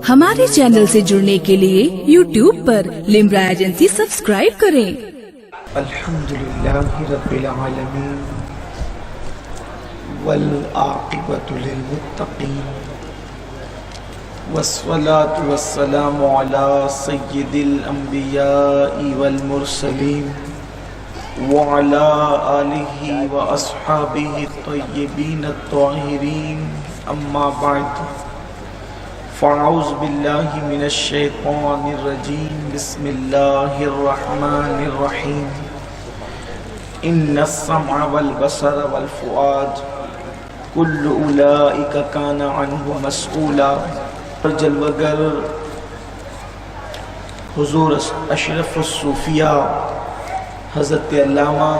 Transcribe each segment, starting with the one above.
ہمارے چینل سے جڑنے کے لیے YouTube پر لمرا ایجنسی سبسکرائب کریں۔ الحمدللہ رب العالمین والعاقبۃ للمتقین والصلاة والسلام علی سید الانبیاء والمرسلین وعلى آلہ واصحابہ الطیبین الطاہرین، اما بعد فاعوذ باللہ من الشیطان الرجیم، بسم اللہ الرحمن الرحیم۔ ان السمع والبصر والفؤاد کل اولئک کان عنہ مسئولا۔ جلوگر حضور اشرف الصوفیاء حضرت علامہ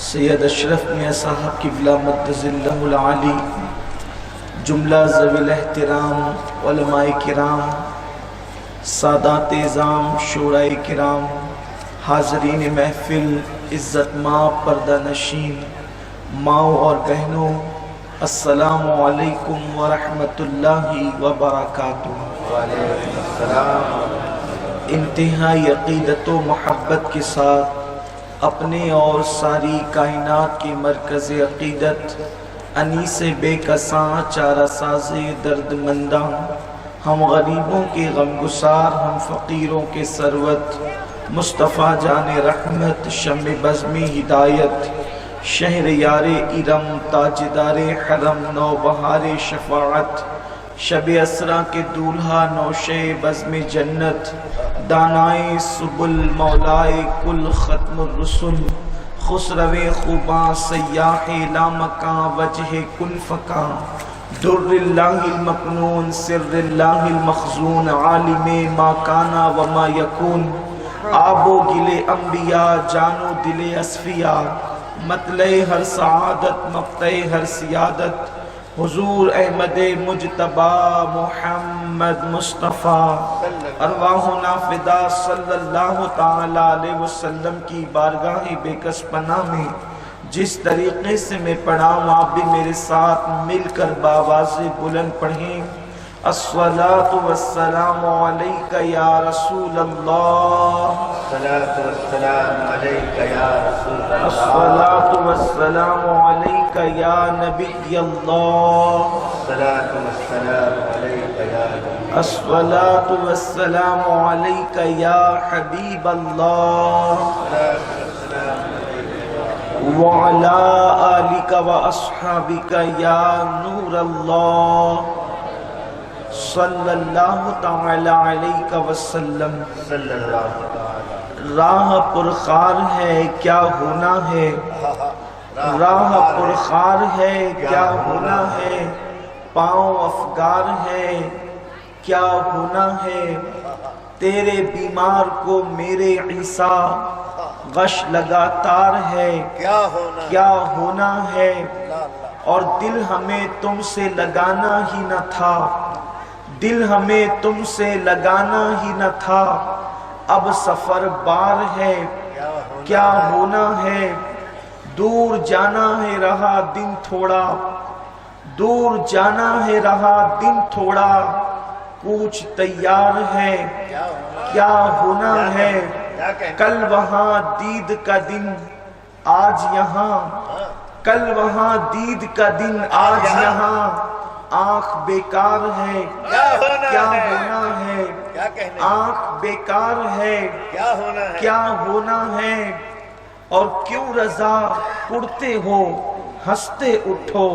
سید اشرف میاں صاحب قبلہ مقدس اللہ العالی، جملہ ذوی الاحترام علماء کرام، سادات اعظام، شورائے کرام، حاضرین محفل، عزت ماں، پردہ نشین، ماؤں اور بہنوں، السلام علیکم ورحمۃ اللہ وبرکاتہ۔ وعلیکم السلام۔ انتہائی عقیدت و محبت کے ساتھ اپنے اور ساری کائنات کے مرکز عقیدت، انیس بے کساں، چارہ ساز درد منداں، ہم غریبوں کے غمگسار، ہم فقیروں کے ثروت، مصطفیٰ جان رحمت، شمع بزم ہدایت، شہر یار ارم، تاجدار حرم، نوبہار شفاعت، شب اسرا کے دولہا، نوشے بزم جنت، دانائے سبل، مولائے کل، ختم الرسل، خسرو خوباں، سیاح لامکاں، وجہ کن فکاں، در اللہ المکنون، سر اللہ المخزون، عالم ما کانا وما یکون، آب و گل انبیاء، جان و دل اصفیاء، مطلع ہر سعادت، مقطع ہر سیادت، حضور احمد مجتبی محمد مصطفیٰ، ارواحنا فدا صلی اللہ تعالی علیہ وسلم کی بارگاہ بے کس پناہ میں جس طریقے سے میں پڑھا ہوں آپ بھی میرے ساتھ مل کر بآواز بلند پڑھیں۔ الصلاة والسلام علیک یا رسول اللہ، الصلاة والسلام علیک یا رسول اللہ، الصلاة والسلام علیک یا نبی اللہ، الصلاة والسلام علیک یا نبی، الصلاة والسلام علیک یا حبیب اللہ، وعلی آلک واصحابک یا نور اللہ، صلی اللہ تعالی علیہ وسلم۔ صلی اللہ تعالی۔ راہ پرخار ہے کیا ہونا ہے، راہ پرخار ہے کیا ہونا ہے، پاؤں افگار ہے کیا ہونا ہے، تیرے بیمار کو میرے عیسیٰ غش لگاتار ہے کیا ہونا ہے، اور دل ہمیں تم سے لگانا ہی نہ تھا، دل ہمیں تم سے لگانا ہی نہ تھا، اب سفر بار ہے کیا ہونا ہے، دور جانا ہے رہا دن تھوڑا، دور جانا ہے رہا دن تھوڑا، کوچ تیار ہے کیا ہونا ہے، کل وہاں دید کا دن آج یہاں، کل وہاں دید کا دن آج یہاں، آنکھ بیکار ہے کیا ہونا ہے، آنکھ بیکار ہے کیا ہونا ہے، اور کیوں رضا کڑتے ہو ہنستے اٹھو،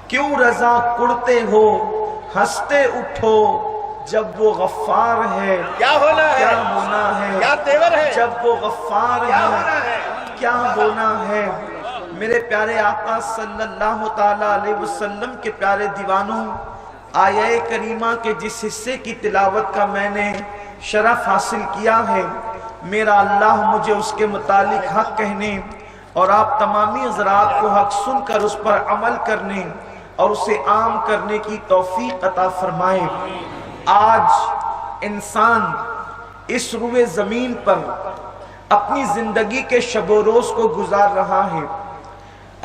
کیوں رضا کڑتے ہو ہنستے اٹھو، جب وہ غفار ہے کیا ہونا ہے، جب وہ غفار ہے کیا ہونا ہے۔ میرے پیارے آقا صلی اللہ تعالی علیہ وسلم کے پیارے دیوانوں، آیہ کریمہ کے جس حصے کی تلاوت کا میں نے شرف حاصل کیا ہے، میرا اللہ مجھے اس کے متعلق حق کہنے اور آپ تمامی حضرات کو حق سن کر اس پر عمل کرنے اور اسے عام کرنے کی توفیق عطا فرمائے۔ آج انسان اس روئے زمین پر اپنی زندگی کے شب و روز کو گزار رہا ہے،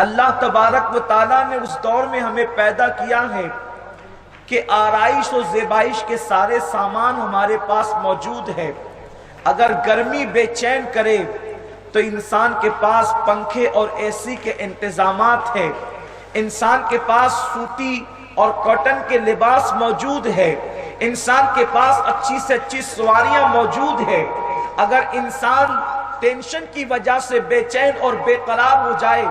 اللہ تبارک و تعالیٰ نے اس دور میں ہمیں پیدا کیا ہے کہ آرائش و زیبائش کے سارے سامان ہمارے پاس موجود ہے. اگر گرمی بے چین کرے تو انسان کے پاس پنکھے اور اے سی کے انتظامات ہیں. انسان کے پاس سوتی اور کاٹن کے لباس موجود ہے. انسان کے پاس اچھی سے اچھی سواریاں موجود ہے. اگر انسان ٹینشن کی وجہ سے بے چین اور بے قرار ہو جائے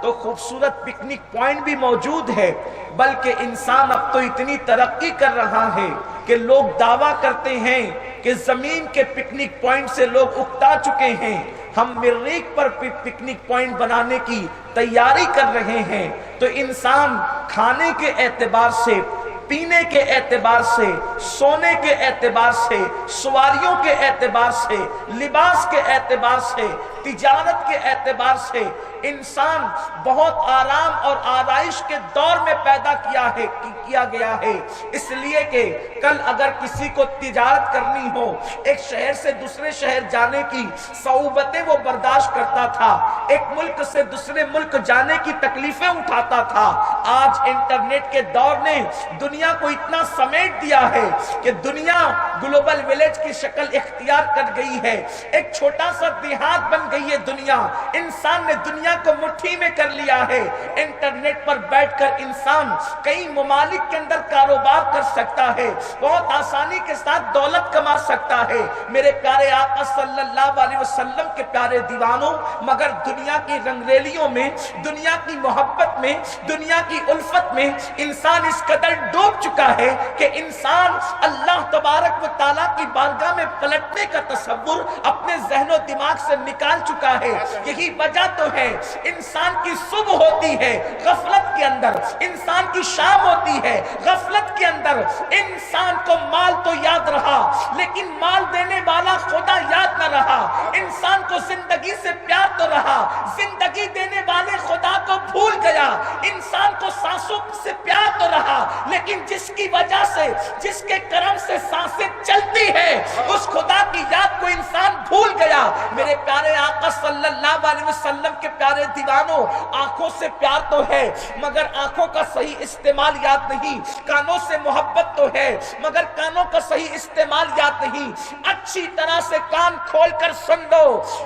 تو خوبصورت پکنک پوائنٹ بھی موجود ہے. بلکہ انسان اب تو اتنی ترقی کر رہا ہے کہ لوگ دعویٰ کرتے ہیں کہ زمین کے پکنک پوائنٹ سے لوگ اکتا چکے ہیں. ہم مریخ پر پکنک پوائنٹ بنانے کی تیاری کر رہے ہیں. تو انسان کھانے کے اعتبار سے، پینے کے اعتبار سے، سونے کے اعتبار سے، سواریوں کے اعتبار سے، لباس کے اعتبار سے، تجارت کے اعتبار سے انسان بہت آرام اور آرائش کے دور میں پیدا کیا گیا ہے. اس لیے کہ کل اگر کسی کو تجارت کرنی ہو، ایک شہر سے دوسرے شہر جانے کی صعوبتیں وہ برداشت کرتا تھا، ایک ملک سے دوسرے ملک جانے کی تکلیفیں اٹھاتا تھا. آج انٹرنیٹ کے دور نے دنیا کو اتنا سمیٹ دیا ہے کہ دنیا گلوبل ویلیج کی شکل اختیار کر گئی ہے. ایک چھوٹا سا دیہات بن گئی ہے دنیا. انسان نے دنیا کو مٹھی میں کر لیا ہے. انٹرنیٹ پر بیٹھ کر انسان کئی ممالک کے اندر کاروبار کر سکتا ہے، بہت آسانی کے ساتھ دولت کما سکتا ہے. میرے پیارے آقا صلی اللہ علیہ وسلم کے پیارے دیوانوں، مگر دنیا کی رنگریلیوں میں، دنیا کی محبت میں، دنیا کی الفت میں انسان اس قدر ڈوب چکا ہے کہ انسان اللہ تبارک و تعالیٰ کی بارگاہ میں پلٹنے کا تصور اپنے ذہن و دماغ سے نکال چکا ہے. یہی وجہ تو ہے انسان کی صبح ہوتی ہے غفلت کے اندر، انسان کی شام ہوتی ہے غفلت کے اندر. انسان کو مال تو یاد رہا لیکن مال دینے والا خدا یاد نہ رہا. انسان کو زندگی سے پیار تو رہا، زندگی دینے والے خدا کو بھول گیا. انسان کو سانسوں سے پیار تو رہا لیکن جس کی وجہ سے، جس کے کرم سے سانسیں چلتی ہے، اس خدا کی یاد کو انسان بھول گیا. میرے پیارے آقا صلی اللہ علیہ وسلم کے پیارے دیوانوں، آنکھوں سے پیار تو ہے مگر آنکھوں کا صحیح استعمال یاد نہیں. کانوں سے محبت تو ہے مگر کانوں کا صحیح استعمال یاد نہیں. اچھی طرح سے کان کھول کر سن لو،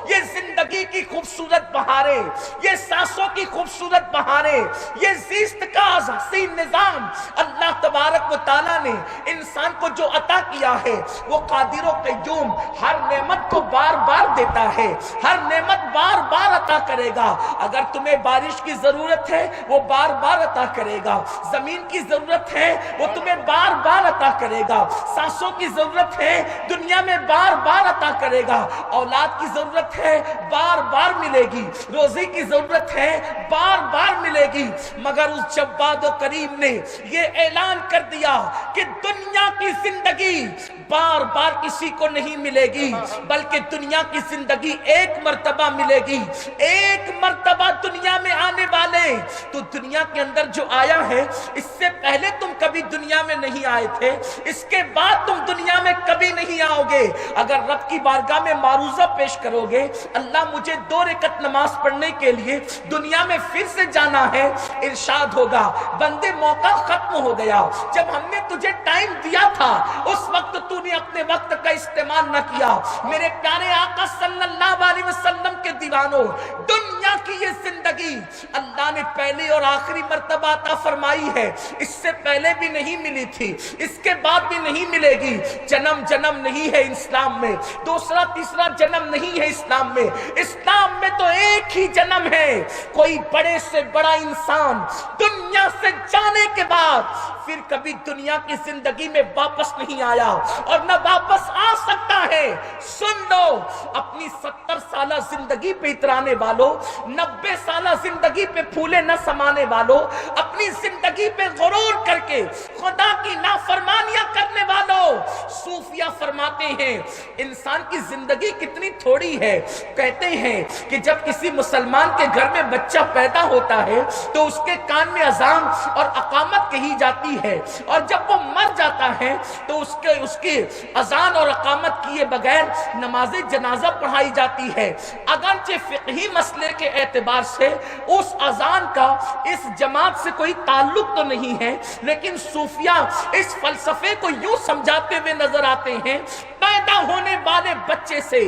یہ زندگی کی خوبصورت بہاریں، یہ سانسوں کی خوبصورت بہاریں، یہ زیست کا حسین نظام اللہ تبارک و تعالیٰ نے انسان کو جو عطا کیا ہے وہ قادر و قیوم ہر نعمت کو بار بار دیتا ہے، ہر نعمت بار بار عطا کرے گا. اگر تمہیں بارش کی ضرورت ہے وہ بار بار عطا کرے گا. زمین کی ضرورت ہے وہ تمہیں بار بار عطا کرے گا. سانسوں کی ضرورت ہے دنیا میں بار بار عطا کرے گا. اولاد کی ضرورت ہے بار بار ملے گی. روزی کی ضرورت ہے بار بار ملے گی. مگر اس جواد و کریم نے یہ اعلان کر دیا کہ دنیا کی زندگی بار بار کسی کو نہیں ملے گی بلکہ دنیا کی زندگی ایک مرتبہ ملے گی. ایک مرتبہ دنیا میں آنے والے. تو دنیا کے اندر جو آیا ہے اس سے پہلے تم کبھی دنیا میں نہیں آئے تھے، اس کے بعد تم دنیا میں کبھی نہیں آؤ گے. اگر رب کی بارگاہ میں معروضہ پیش کرو گے، اللہ مجھے 2 رکعت نماز پڑھنے کے لیے دنیا میں پھر سے جانا ہے، ارشاد ہوگا بندے موقع ختم ہو گیا. جب ہم نے تجھے ٹائم دیا تھا اس وقت تو نے اپنے وقت کا استعمال نہ کیا. میرے پیارے آقا صلی اللہ علیہ وسلم کے دیوانوں، دنیا کی یہ زندگی اللہ نے پہلی اور آخری مرتبہ عطا فرمائی ہے. اس سے پہلے بھی نہیں ملی تھی، اس کے بعد بھی نہیں ملے گی. جنم نہیں ہے اسلام میں، دوسرا تیسرا جنم نہیں ہے اسلام میں. اسلام میں تو ایک ہی جنم ہے. کوئی بڑے سے بڑا انسان دنیا سے جانے کے بعد پھر کبھی دنیا کی زندگی میں واپس نہیں آیا اور نہ واپس آ سکتا ہے. سن لو، اپنی 70 سالہ زندگی پہ اترانے والوں، 90 سالہ زندگی پہ پھولے نہ سمانے والوں، اپنی زندگی پہ غرور کر کے خدا کی نافرمانیاں کرنے والوں، صوفیہ فرماتے ہیں انسان کی زندگی کتنی تھوڑی ہے. کہتے ہیں کہ جب کسی مسلمان کے گھر میں بچہ پیدا ہوتا ہے تو اس کے کان میں اذان اور اقامت کہی جاتی ہے، اور جب وہ مر جاتا ہے تو اس کی اذان اور اقامت کیے بغیر نماز جنازہ پڑھائی جاتی ہے. اگرچہ فقہی مسئلے کے اعتبار سے اس اذان کا اس جماعت سے کوئی تعلق تو نہیں ہے، لیکن صوفی صوفیہ اس فلسفے کو یوں سمجھاتے ہوئے نظر آتے ہیں، پیدا ہونے والے بچے سے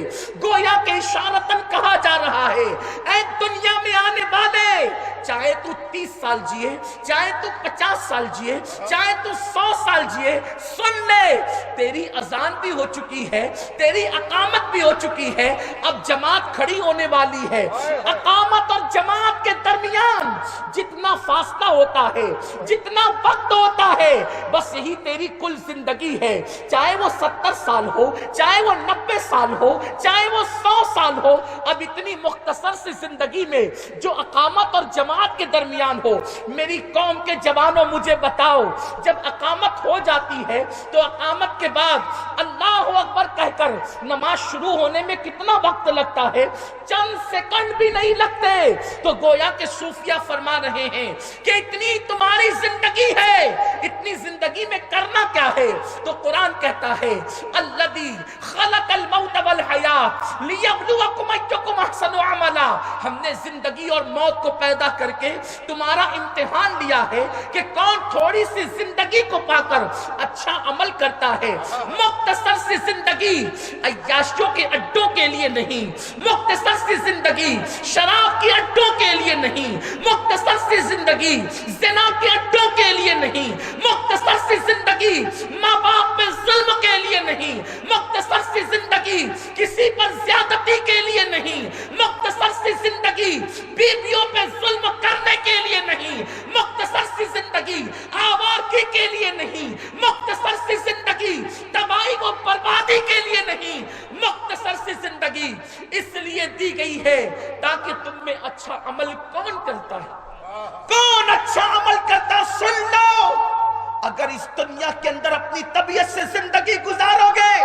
گویا کہ اشارتاً کہا جا رہا ہے، اے دنیا میں آنے والے، چاہے تو 30 سال جیے، چاہے تو 50 سال جیے، چاہے تو 100 سال جیے، سن لے، تیری اذان بھی ہو چکی ہے، تیری اقامت بھی ہو چکی ہے، اب جماعت کھڑی ہونے والی ہے۔ اقامت اور جماعت کے درمیان جتنا فاصلہ ہوتا ہے، جتنا وقت ہوتا ہے، بس یہی تیری کل زندگی ہے، چاہے وہ 70 سال ہو، چاہے وہ 90 سال ہو، چاہے وہ 100 سال ہو، اب اتنی مختصر سی زندگی میں جو اقامت اور جماعت کے درمیان ہو، میری قوم کے جوانوں مجھے بتاؤ، جب اقامت ہو جاتی ہے تو اقامت کے بعد اللہ اکبر کہہ کر نماز شروع ہونے میں کتنا وقت لگتا ہے؟ چند سیکنڈ بھی نہیں لگتے۔ تو گویا کہ صوفیہ فرما رہے ہیں کہ اتنی تمہاری زندگی ہے، اتنی زندگی میں کرنا کیا ہے؟ تو قرآن کہتا ہے الذی خلق الموت والحیات لیبلوکم ایکم احسن عملا، ہم نے زندگی اور موت کو پیدا کر کے تمہارا امتحان لیا ہے کہ کون تھوڑی سی زندگی کو پا کر اچھا عمل کرتا ہے۔ مختصر سی زندگی عیاشیوں کے اڈوں کے لیے نہیں، مختصر سی زندگی شراب کے اڈوں کے لیے نہیں، مختصر سی زندگی زنا کے اڈوں کے لیے نہیں، مختصر سی زندگی ماں باپ پہ ظلم کے لیے نہیں، مختصر سی زندگی کسی پر زیادتی کے لیے نہیں، مختصر سی زندگی بیویوں پہ ظلم کرنے کے لیے نہیں، مختصر سی زندگی آوارگی کے لیے نہیں، مختصر سی زندگی تباہی و بربادی کے لیے نہیں، مختصر سی زندگی اس لیے دی گئی ہے تاکہ تم میں اچھا عمل کون کرتا ہے؟ کون اچھا عمل کرتا؟ سن لو، اگر اس دنیا کے اندر اپنی طبیعت سے زندگی گزارو گے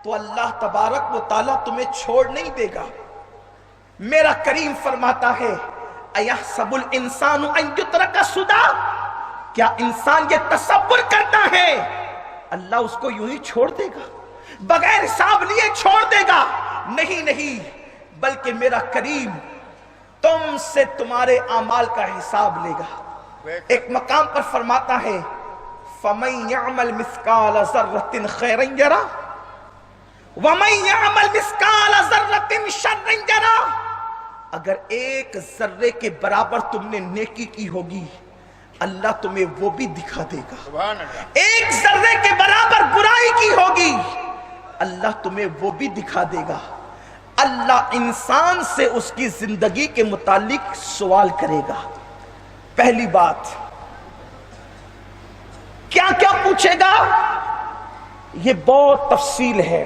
تو اللہ تبارک و تعالیٰ تمہیں چھوڑ نہیں دے گا۔ میرا کریم فرماتا ہے اَيَحْسَبُ الْإِنسَانُ أَن يُتْرَكَ سُدًى، کیا انسان یہ تصور کرتا ہے اللہ اس کو یوں ہی چھوڑ دے گا، بغیر حساب لیے چھوڑ دے گا؟ نہیں نہیں، بلکہ میرا کریم تم سے تمہارے اعمال کا حساب لے گا۔ ایک مقام پر فرماتا ہے فَمَن يَعْمَلْ مِثْقَالَ ذَرَّةٍ خَيْرًا يَرَهُ وَمَن يَعْمَلْ مِثْقَالَ ذَرَّةٍ شَرًّا يَرَهُ، اگر ایک ذرے کے برابر تم نے نیکی کی ہوگی اللہ تمہیں وہ بھی دکھا دے گا، ایک ذرے کے برابر برائی کی ہوگی اللہ تمہیں وہ بھی دکھا دے گا۔ اللہ انسان سے اس کی زندگی کے متعلق سوال کرے گا۔ پہلی بات کیا کیا پوچھے گا یہ بہت تفصیل ہے،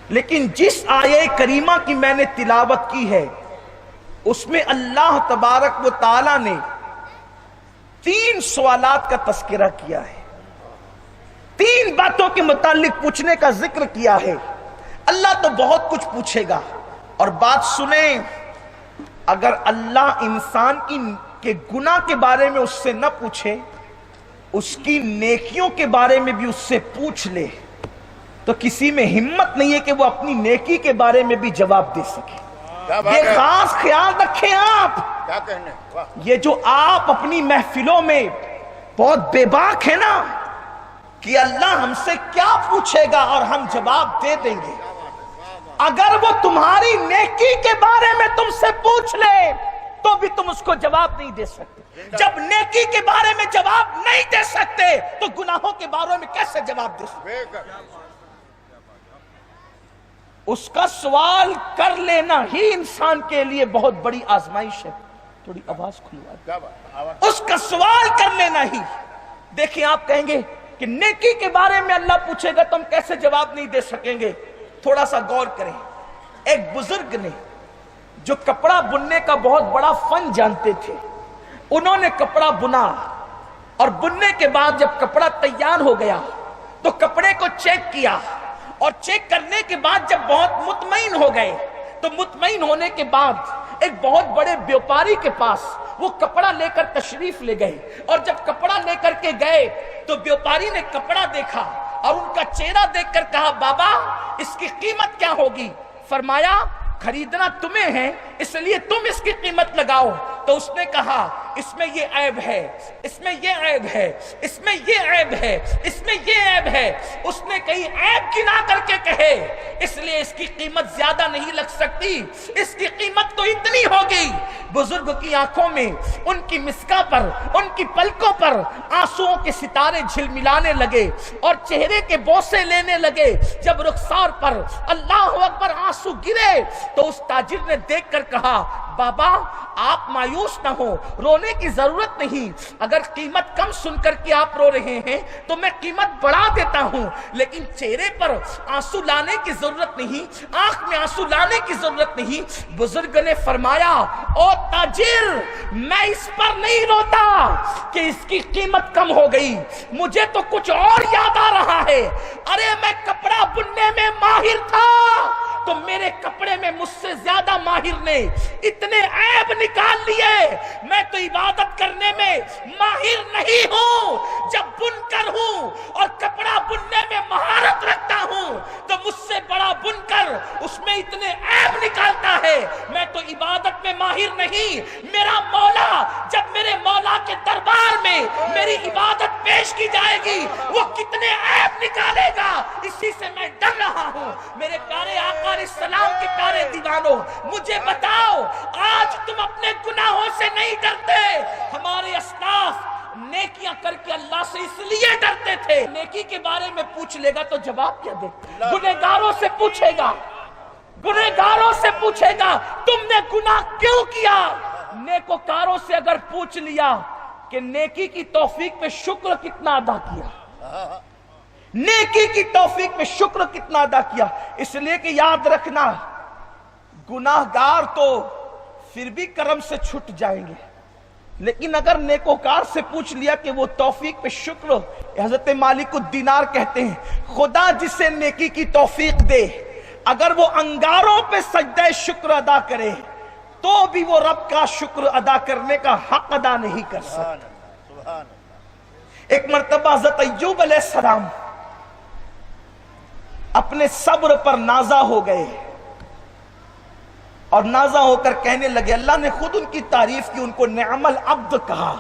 لیکن جس آیے کریمہ کی میں نے تلاوت کی ہے اس میں اللہ تبارک و تعالی نے 3 سوالات کا تذکرہ کیا ہے، 3 باتوں کے متعلق پوچھنے کا ذکر کیا ہے۔ اللہ تو بہت کچھ پوچھے گا، اور بات سنیں، اگر اللہ انسان کے گناہ کے بارے میں اس سے نہ پوچھے، اس کی نیکیوں کے بارے میں بھی اس سے پوچھ لے تو کسی میں ہمت نہیں ہے کہ وہ اپنی نیکی کے بارے میں بھی جواب دے سکے۔ یہ خاص خیال رکھیں آپ، یہ جو آپ اپنی محفلوں میں بہت بے باک ہے نا کہ اللہ ہم سے کیا پوچھے گا اور ہم جواب دے دیں گے، اگر وہ تمہاری نیکی کے بارے میں تم سے پوچھ لے تو بھی تم اس کو جواب نہیں دے سکتے۔ جب نیکی کے بارے میں جواب نہیں دے سکتے تو گناہوں کے بارے میں کیسے جواب دے سکتے؟ اس کا سوال کر لینا ہی انسان کے لیے بہت بڑی آزمائش ہے۔ تھوڑی آواز کھلوا، اس کا سوال کر لینا ہی۔ دیکھیں آپ کہیں گے کہ نیکی کے بارے میں اللہ پوچھے گا تو ہم کیسے جواب نہیں دے سکیں گے؟ تھوڑا سا غور کریں۔ ایک بزرگ نے جو کپڑا بننے کا بہت بڑا فن جانتے تھے، انہوں نے کپڑا بنا اور بننے کے بعد جب کپڑا تیار ہو گیا تو کپڑے کو چیک کیا، اور چیک کرنے کے بعد جب بہت مطمئن ہو گئے تو مطمئن ہونے کے بعد ایک بہت بڑے بیوپاری کے پاس وہ کپڑا لے کر تشریف لے گئے، اور جب کپڑا لے کر کے گئے تو بیوپاری نے کپڑا دیکھا اور ان کا چہرہ دیکھ کر کہا بابا اس کی قیمت کیا ہوگی؟ فرمایا خریدنا تمہیں ہے اس لیے تم اس کی قیمت لگاؤ۔ تو اس نے کہا اس میں یہ عیب ہے، اس میں یہ عیب ہے، اس میں یہ عیب ہے، اس میں یہ عیب ہے، اس نے کئی عیب گنا کر کے کہے، اس لیے اس کی قیمت زیادہ نہیں لگ سکتی، اس کی قیمت تو اتنی ہوگی۔ بزرگ کی آنکھوں میں، ان کی مسکا پر، ان کی پلکوں پر آنسوؤں کے ستارے جھلملانے لگے اور چہرے کے بوسے لینے لگے۔ جب رخسار پر اللہ اکبر آنسو گرے تو اس تاجر نے دیکھ کر کہا، بابا آپ مایوس نہ ہو، رونے کی ضرورت نہیں، اگر قیمت کم سن کر کے آپ رو رہے ہیں تو میں قیمت بڑھا دیتا ہوں، لیکن چہرے پر آنسو لانے کی ضرورت نہیں، آنکھ میں آنسو لانے کی ضرورت نہیں۔ بزرگ نے فرمایا، او تاجر میں اس پر نہیں روتا کہ اس کی قیمت کم ہو گئی، مجھے تو کچھ اور یاد آ رہا ہے۔ ارے میں کپڑا بننے میں ماہر تھا تو میرے کپڑے میں مجھ سے زیادہ ماہر نے اتنے عیب نکال لیے، میں تو عبادت کرنے میں ماہر نہیں ہوں۔ جب بنکر ہوں اور کپڑا بننے میں مہارت رکھتا ہوں تو مجھ سے بڑا بنکر اس میں اتنے عیب نکالتا ہے، میں تو عبادت میں ماہر نہیں۔ میرا مولا جب میرے مولا کے دربار میں میری عبادت پیش کی جائے گی وہ کتنے عیب نکالے گا، اسی سے میں ڈر رہا ہوں۔ میرے پیارے آقا علیہ السلام کے پیارے دیوانوں، مجھے بتاؤ آج تم اپنے گناہوں سے نہیں ڈرتے؟ ہمارے اسلاف نیکیاں کر کے اللہ سے اس لیے ڈرتے تھے۔ نیکی کے بارے میں پوچھ لے گا تو جواب کیا دے؟ گنہگاروں سے پوچھے گا، گنہگاروں سے پوچھے گا تم نے گناہ کیوں کیا؟ نیکوکاروں سے اگر پوچھ لیا کہ نیکی کی توفیق پہ شکر کتنا ادا کیا، نیکی کی توفیق پہ شکر کتنا ادا کیا، اس لیے کہ یاد رکھنا گناہگار تو پھر بھی کرم سے چھٹ جائیں گے، لیکن اگر نیکوکار سے پوچھ لیا کہ وہ توفیق پہ شکر، حضرت مالک الدینار کہتے ہیں خدا جسے نیکی کی توفیق دے اگر وہ انگاروں پہ سجدہ شکر ادا کرے تو بھی وہ رب کا شکر ادا کرنے کا حق ادا نہیں کر سکتا۔ ایک مرتبہ حضرت ایوب علیہ السلام اپنے صبر پر نازا ہو گئے اور نازا ہو کر کہنے لگے، اللہ نے خود ان کی تعریف کی، ان کو نعم العبد کہا،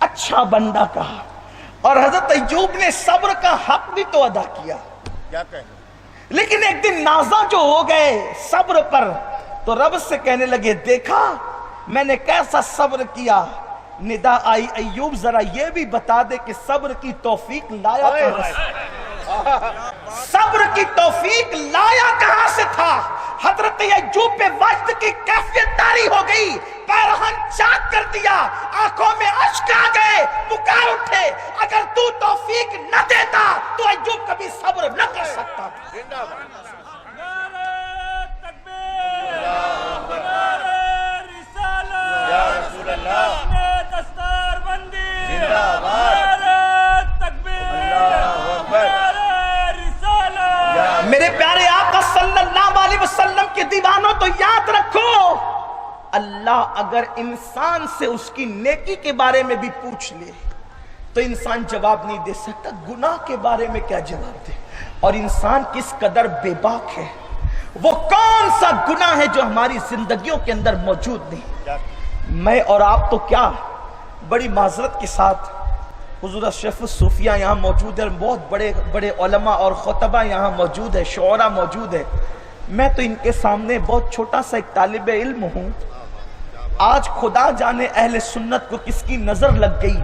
اچھا بندہ کہا، اور حضرت ایوب نے صبر کا حق بھی تو ادا کیا، لیکن ایک دن نازا جو ہو گئے صبر پر تو رب سے کہنے لگے، دیکھا میں نے کیسا صبر کیا۔ ندا آئی، ایوب ذرا یہ بھی بتا دے کہ صبر کی توفیق لایا کہاں سے؟ صبر کی توفیق لایا کہاں سے تھا؟ حضرت ایوب پہ وجد کی کیفیت طاری ہو گئی، پیرہن چاک کر دیا، آنکھوں میں اشک آ گئے، پکار اٹھے، اگر تو توفیق نہ دیتا تو ایوب کبھی صبر نہ کر سکتا تھا۔ یا رسول اللہ میرے پیارے آقا صلی اللہ علیہ وسلم کے دیوانوں تو یاد رکھو، اللہ اگر انسان سے اس کی نیکی کے بارے میں بھی پوچھ لے تو انسان جواب نہیں دے سکتا، گناہ کے بارے میں کیا جواب دے؟ اور انسان کس قدر بے باک ہے، وہ کون سا گناہ ہے جو ہماری زندگیوں کے اندر موجود نہیں؟ میں اور آپ تو کیا، بڑی معذرت کے ساتھ حضور اشرف الصوفیہ یہاں موجود ہے، بہت بڑے بڑے علماء اور خطبہ یہاں موجود ہے، شعراء موجود ہے، میں تو ان کے سامنے بہت چھوٹا سا ایک طالب علم ہوں۔ آج خدا جانے اہل سنت کو کس کی نظر لگ گئی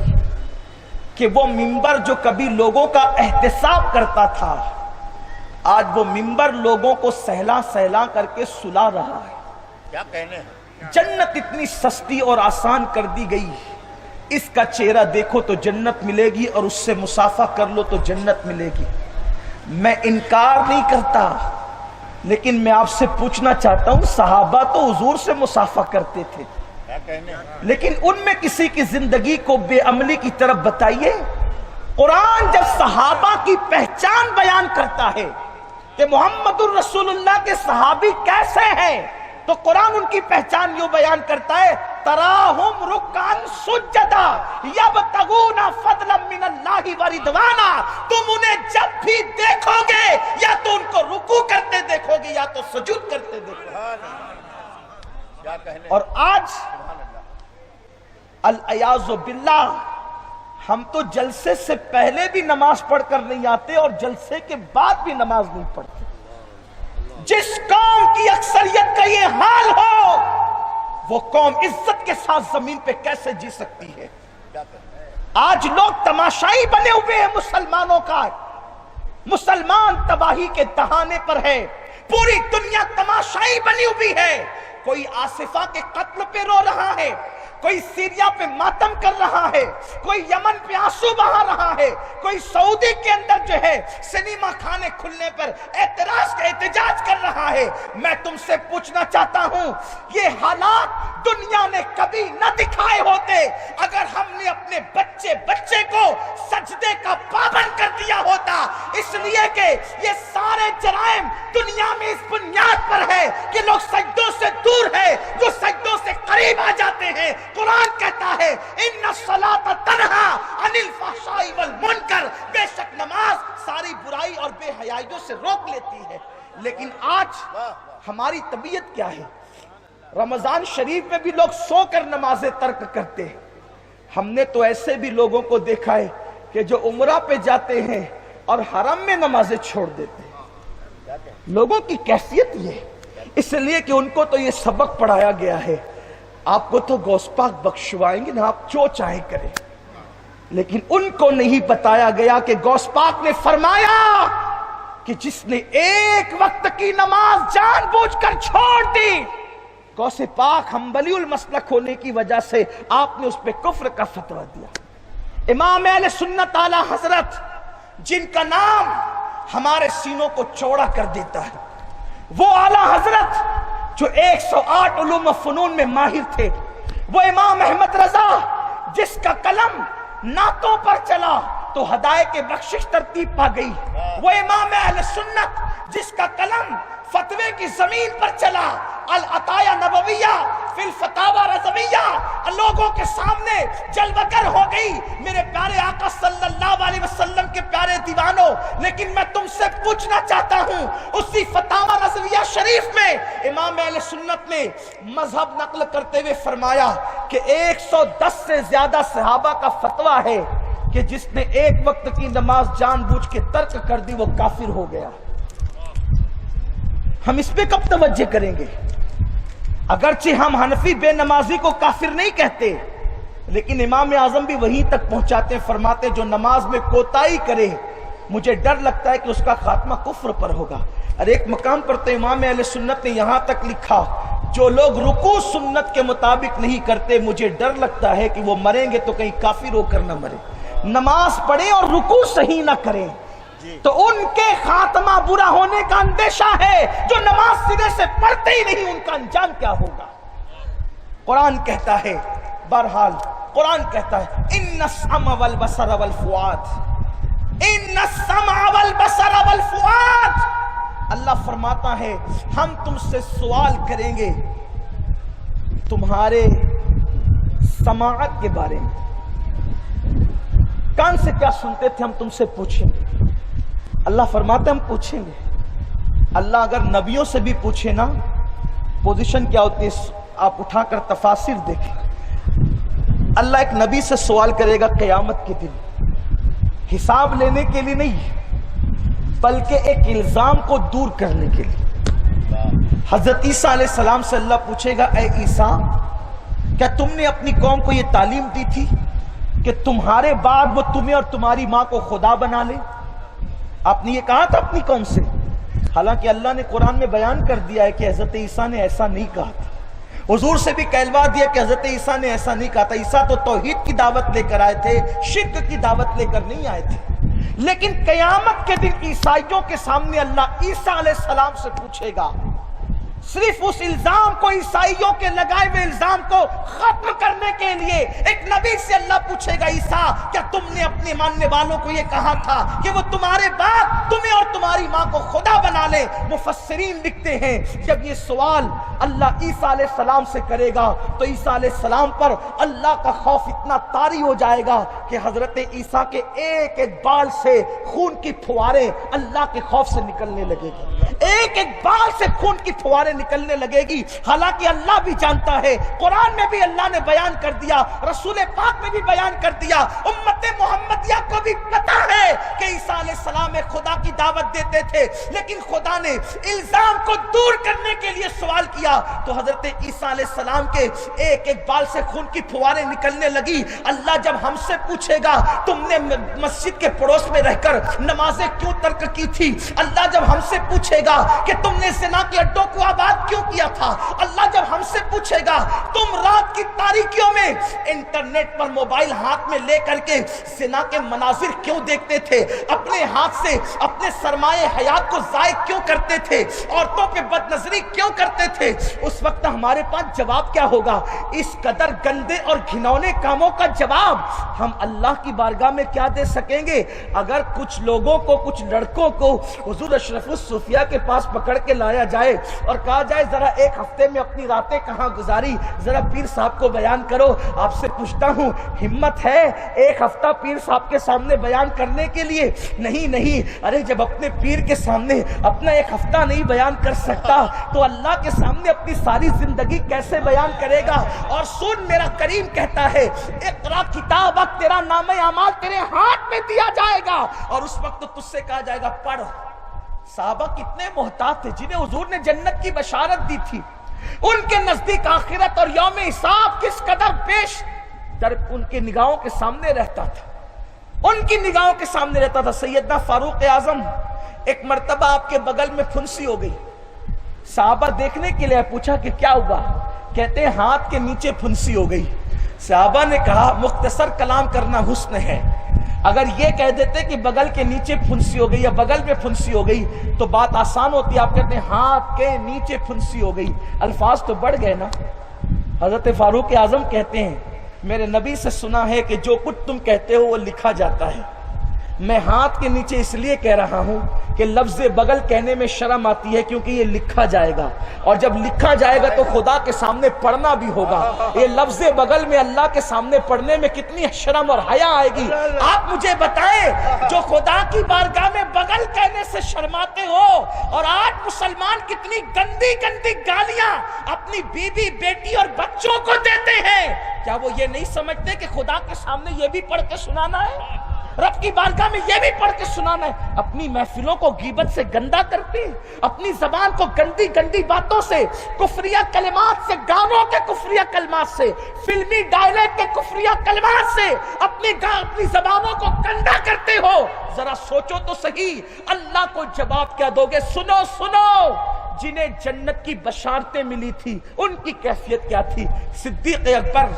کہ وہ منبر جو کبھی لوگوں کا احتساب کرتا تھا آج وہ منبر لوگوں کو سہلا سہلا کر کے سلا رہا ہے۔ کیا کہنے ہیں؟ جنت اتنی سستی اور آسان کر دی گئی، اس کا چہرہ دیکھو تو جنت ملے گی اور اس سے مسافہ کر لو تو جنت ملے گی۔ میں انکار نہیں کرتا، لیکن میں آپ سے پوچھنا چاہتا ہوں، صحابہ تو حضور سے مسافہ کرتے تھے، لیکن ان میں کسی کی زندگی کو بے عملی کی طرف بتائیے۔ قرآن جب صحابہ کی پہچان بیان کرتا ہے کہ محمد الرسول اللہ کے صحابی کیسے ہیں تو قرآن ان کی پہچان یوں بیان کرتا ہے، تراہم رکعن سجدا یبتغون فضلا من اللہ ورضوانا، تم انہیں جب بھی دیکھو گے یا تو ان کو رکوع کرتے دیکھو گے یا تو سجود کرتے دیکھو گے۔ اور آج العیاذ باللہ ہم تو جلسے سے پہلے بھی نماز پڑھ کر نہیں آتے اور جلسے کے بعد بھی نماز نہیں پڑھتے. جس قوم کی اکثریت کا یہ حال ہو وہ قوم عزت کے ساتھ زمین پہ کیسے جی سکتی ہے؟ آج لوگ تماشائی بنے ہوئے ہیں مسلمانوں کا. مسلمان تباہی کے دہانے پر ہے، پوری دنیا تماشائی بنی ہوئی ہے. کوئی آصفہ کے قتل پہ رو رہا ہے، کوئی سیریا پہ ماتم کر رہا ہے، کوئی یمن پہ آنسو بہا رہا ہے، کوئی سعودی کے اندر جو ہے سنیما کھانے کھلنے پر احتجاج کر رہا ہے. میں تم سے پوچھنا چاہتا ہوں، یہ حالات دنیا نے کبھی نہ دکھائے ہوتے اگر ہم نے اپنے بچے کو سجدے کا پابند کر دیا ہوتا. اس لیے کہ یہ سارے جرائم دنیا میں اس بنیاد پر ہے کہ لوگ سجدوں سے دور ہے، جو سجدوں سے قریب آ جاتے ہیں. قرآن کہتا ہے ان الصلاۃ تنہی عن الفحشاء والمنکر، بے شک نماز ساری برائی اور بے حیائیوں سے روک لیتی ہے. لیکن آج ہماری طبیعت کیا ہے؟ رمضان شریف میں بھی لوگ سو کر نمازیں ترک کرتے ہیں. ہم نے تو ایسے بھی لوگوں کو دیکھا ہے کہ جو عمرہ پہ جاتے ہیں اور حرم میں نمازیں چھوڑ دیتے ہیں. لوگوں کی کیفیت یہ ہے، اس لیے کہ ان کو تو یہ سبق پڑھایا گیا ہے آپ کو تو غوث پاک بخشوائیں گے نا، آپ جو چاہے کریں. لیکن ان کو نہیں بتایا گیا کہ غوث پاک نے فرمایا کہ جس نے ایک وقت کی نماز جان بوجھ کر چھوڑ دی، غوث پاک حنبلی المسلک ہونے کی وجہ سے آپ نے اس پہ کفر کا فتویٰ دیا. امام اہل سنت اعلی حضرت جن کا نام ہمارے سینوں کو چوڑا کر دیتا ہے، وہ اعلی حضرت جو 108 علوم و فنون میں ماہر تھے، وہ امام احمد رضا جس کا قلم نعتوں پر چلا تو ہدایت بخشش ترتیب پا گئی، وہ امام اہل سنت جس کا قلم فتوے کی زمین پر چلا، العطایہ نبویہ فی الفتاوی رضویہ لوگوں کے سامنے جلوگر ہو گئی. میرے پیارے آقا صلی اللہ علیہ وسلم کے پیارے دیوانوں، لیکن میں تم سے پوچھنا چاہتا ہوں، اسی فتاوی رضویہ شریف میں امام اہل سنت نے مذہب نقل کرتے ہوئے فرمایا کہ 110 سے زیادہ صحابہ کا فتویٰ ہے کہ جس نے ایک وقت کی نماز جان بوجھ کے ترک کر دی وہ کافر ہو گیا. ہم اس پہ کب توجہ کریں گے؟ اگرچہ ہم حنفی بے نمازی کو کافر نہیں کہتے، لیکن امام اعظم بھی وہیں تک پہنچاتے، فرماتے جو نماز میں کوتاہی کرے مجھے ڈر لگتا ہے کہ اس کا خاتمہ کفر پر ہوگا. اور ایک مقام پر تو امام اہل سنت نے یہاں تک لکھا جو لوگ رکوع سنت کے مطابق نہیں کرتے مجھے ڈر لگتا ہے کہ وہ مریں گے تو کہیں کافر ہو کر نہ مرے. نماز پڑھیں اور رکوع صحیح نہ کریں تو ان کے خاتمہ برا ہونے کا اندیشہ ہے. جو نماز سرے سے پڑھتے ہی نہیں ان کا انجام کیا ہوگا؟ قرآن کہتا ہے، بہرحال قرآن کہتا ہے ان السمع والبصر والفؤاد، ان السمع والبصر والفؤاد. اللہ فرماتا ہے ہم تم سے سوال کریں گے تمہارے سماعت کے بارے میں. کان سے کیا سنتے تھے ہم تم سے پوچھیں گے. اللہ فرماتے ہم پوچھیں گے. اللہ اگر نبیوں سے بھی پوچھے نا، پوزیشن کیا ہوتی ہے آپ اٹھا کر تفاسیر دیکھیں. اللہ ایک نبی سے سوال کرے گا قیامت کے دن، حساب لینے کے لیے نہیں بلکہ ایک الزام کو دور کرنے کے لیے. حضرت عیسیٰ علیہ السلام سے اللہ پوچھے گا اے عیسیٰ کیا تم نے اپنی قوم کو یہ تعلیم دی تھی کہ تمہارے بعد وہ تمہیں اور تمہاری ماں کو خدا بنا لے؟ آپ نے یہ کہا تھا اپنی قوم سے؟ حالانکہ اللہ نے قرآن میں بیان کر دیا ہے کہ حضرت عیسیٰ نے ایسا نہیں کہا تھا. حضور سے بھی کہلوا دیا کہ حضرت عیسیٰ نے ایسا نہیں کہا تھا. عیسیٰ تو توحید کی دعوت لے کر آئے تھے، شرک کی دعوت لے کر نہیں آئے تھے. لیکن قیامت کے دن عیسائیوں کے سامنے اللہ عیسیٰ علیہ السلام سے پوچھے گا، صرف اس الزام کو، عیسائیوں کے لگائے ہوئے الزام کو ختم کرنے کے لیے ایک نبی سے اللہ پوچھے گا عیسیٰ کیا تم نے اپنے ماننے والوں کو یہ کہا تھا کہ وہ تمہارے بعد تمہیں اور تمہاری ماں کو خدا بنا لے؟ مفسرین لکھتے ہیں جب یہ سوال اللہ عیسیٰ علیہ السلام سے کرے گا تو عیسیٰ علیہ السلام پر اللہ کا خوف اتنا طاری ہو جائے گا کہ حضرت عیسیٰ کے ایک ایک بال سے خون کی پھواریں اللہ کے خوف سے نکلنے لگے گی، ایک ایک بال سے خون کی پھواریں نکلنے لگے گی۔ حالانکہ اللہ بھی جانتا ہے، قرآن میں بھی اللہ نے بیان کر دیا، رسول پاک میں بھی بیان کر دیا، امت محمدیہ کو بھی پتا ہے کہ عیسیٰ علیہ السلام خدا کی دعوت دیتے تھے، لیکن خدا نے الزام کو دور کرنے کے لیے سوال کیا تو حضرت عیسیٰ علیہ السلام کے ایک ایک بال سے خون کی پھواریں نکلنے لگی۔ اللہ جب ہم سے پوچھے گا تم نے مسجد کے پڑوس میں رہ کر نمازیں کیوں ترک کی تھی، اللہ جب ہم سے پوچھے گا کہ تم نے زنا کے اڈوں کو آباد کیوں کیا تھا، اللہ جب ہم سے پوچھے گا تم رات کی تاریکیوں میں انٹرنیٹ پر موبائل ہاتھ میں لے کر کے زنا کے مناظر کیوں دیکھتے تھے، اپنے ہاتھ سے اپنے سرمایہ حیات کو ضائع کیوں کرتے تھے، عورتوں پہ بد نظری کیوں کرتے تھے، اس وقت ہمارے پاس جواب کیا ہوگا؟ اس قدر گندے اور گھنونے کاموں کا جواب ہم اللہ کی بارگاہ میں کیا دے سکیں گے؟ اگر کچھ لوگوں کو، کچھ لڑکوں کو حضور اشرف الصوفیہ کے پاس پکڑ کے لایا جائے اور کہا جائے ذرا ایک ہفتے میں اپنی راتیں کہاں گزاری، ذرا پیر صاحب کو بیان کرو، آپ سے پوچھتا ہوں ہمت ہے ایک ہفتہ پیر صاحب کے سامنے بیان کرنے کے لیے؟ نہیں، ارے جب اپنے پیر کے سامنے اپنا ایک ہفتہ نہیں بیان کر سکتا تو اللہ کے سامنے اپنی ساری زندگی کیسے بیان کرے گا؟ اور سن، میرا کریم کہتا ہے اقرا کتابک، تیرا نام اعمال تیرے ہاتھ میں دیا جائے گا اور اس وقت تجھ سے کہا جائے گا پڑھ۔ صحابہ کتنے محتاط تھے جنہیں حضور نے جنت کی بشارت دی تھی، ان کے نزدیک آخرت اور یوم حساب کس قدر پیش در ان کے نگاہوں کے سامنے رہتا تھا، ان کی نگاہوں کے سامنے رہتا تھا۔ سیدنا فاروق اعظم ایک مرتبہ آپ کے بغل میں پھنسی ہو گئی، صحابہ دیکھنے کے لیے پوچھا کہ کیا ہوا؟ کہتے ہیں ہاتھ کے نیچے پھنسی ہو گئی۔ صحابہ نے کہا مختصر کلام کرنا حسن ہے، اگر یہ کہہ دیتے کہ بغل کے نیچے پھنسی ہو گئی یا بغل میں پھنسی ہو گئی تو بات آسان ہوتی، آپ کہتے ہیں ہاتھ کے نیچے پھنسی ہو گئی، الفاظ تو بڑھ گئے نا۔ حضرت فاروق اعظم کہتے ہیں میرے نبی سے سنا ہے کہ جو کچھ تم کہتے ہو وہ لکھا جاتا ہے، میں ہاتھ کے نیچے اس لیے کہہ رہا ہوں کہ لفظ بغل کہنے میں شرم آتی ہے کیونکہ یہ لکھا جائے گا، اور جب لکھا جائے گا تو خدا کے سامنے پڑھنا بھی ہوگا۔ یہ لفظ بغل میں اللہ کے سامنے پڑھنے میں کتنی شرم اور حیا آئے گی۔ آپ مجھے بتائیں جو خدا کی بارگاہ میں بغل کہنے سے شرماتے ہو، اور آج مسلمان کتنی گندی گندی گالیاں اپنی بیوی بیٹی اور بچوں کو دیتے ہیں، کیا وہ یہ نہیں سمجھتے کہ خدا کے سامنے یہ بھی پڑھ کے سنانا ہے، رب کی بارگاہ میں یہ بھی پڑھ کے سنانا ہے؟ اپنی محفلوں کو غیبت سے گندا کرتے ہیں، اپنی زبان کو گندی گندی باتوں سے، کفریہ کلمات سے، گانوں کے کفریہ کلمات سے، فلمی ڈائلیکٹ کے کفریہ کلمات سے اپنی زبانوں کو گندا کرتے ہو۔ ذرا سوچو تو صحیح، اللہ کو جواب کیا دو گے؟ سنو جنہیں جنت کی بشارتیں ملی تھی ان کی کیفیت کیا تھی؟ صدیق اکبر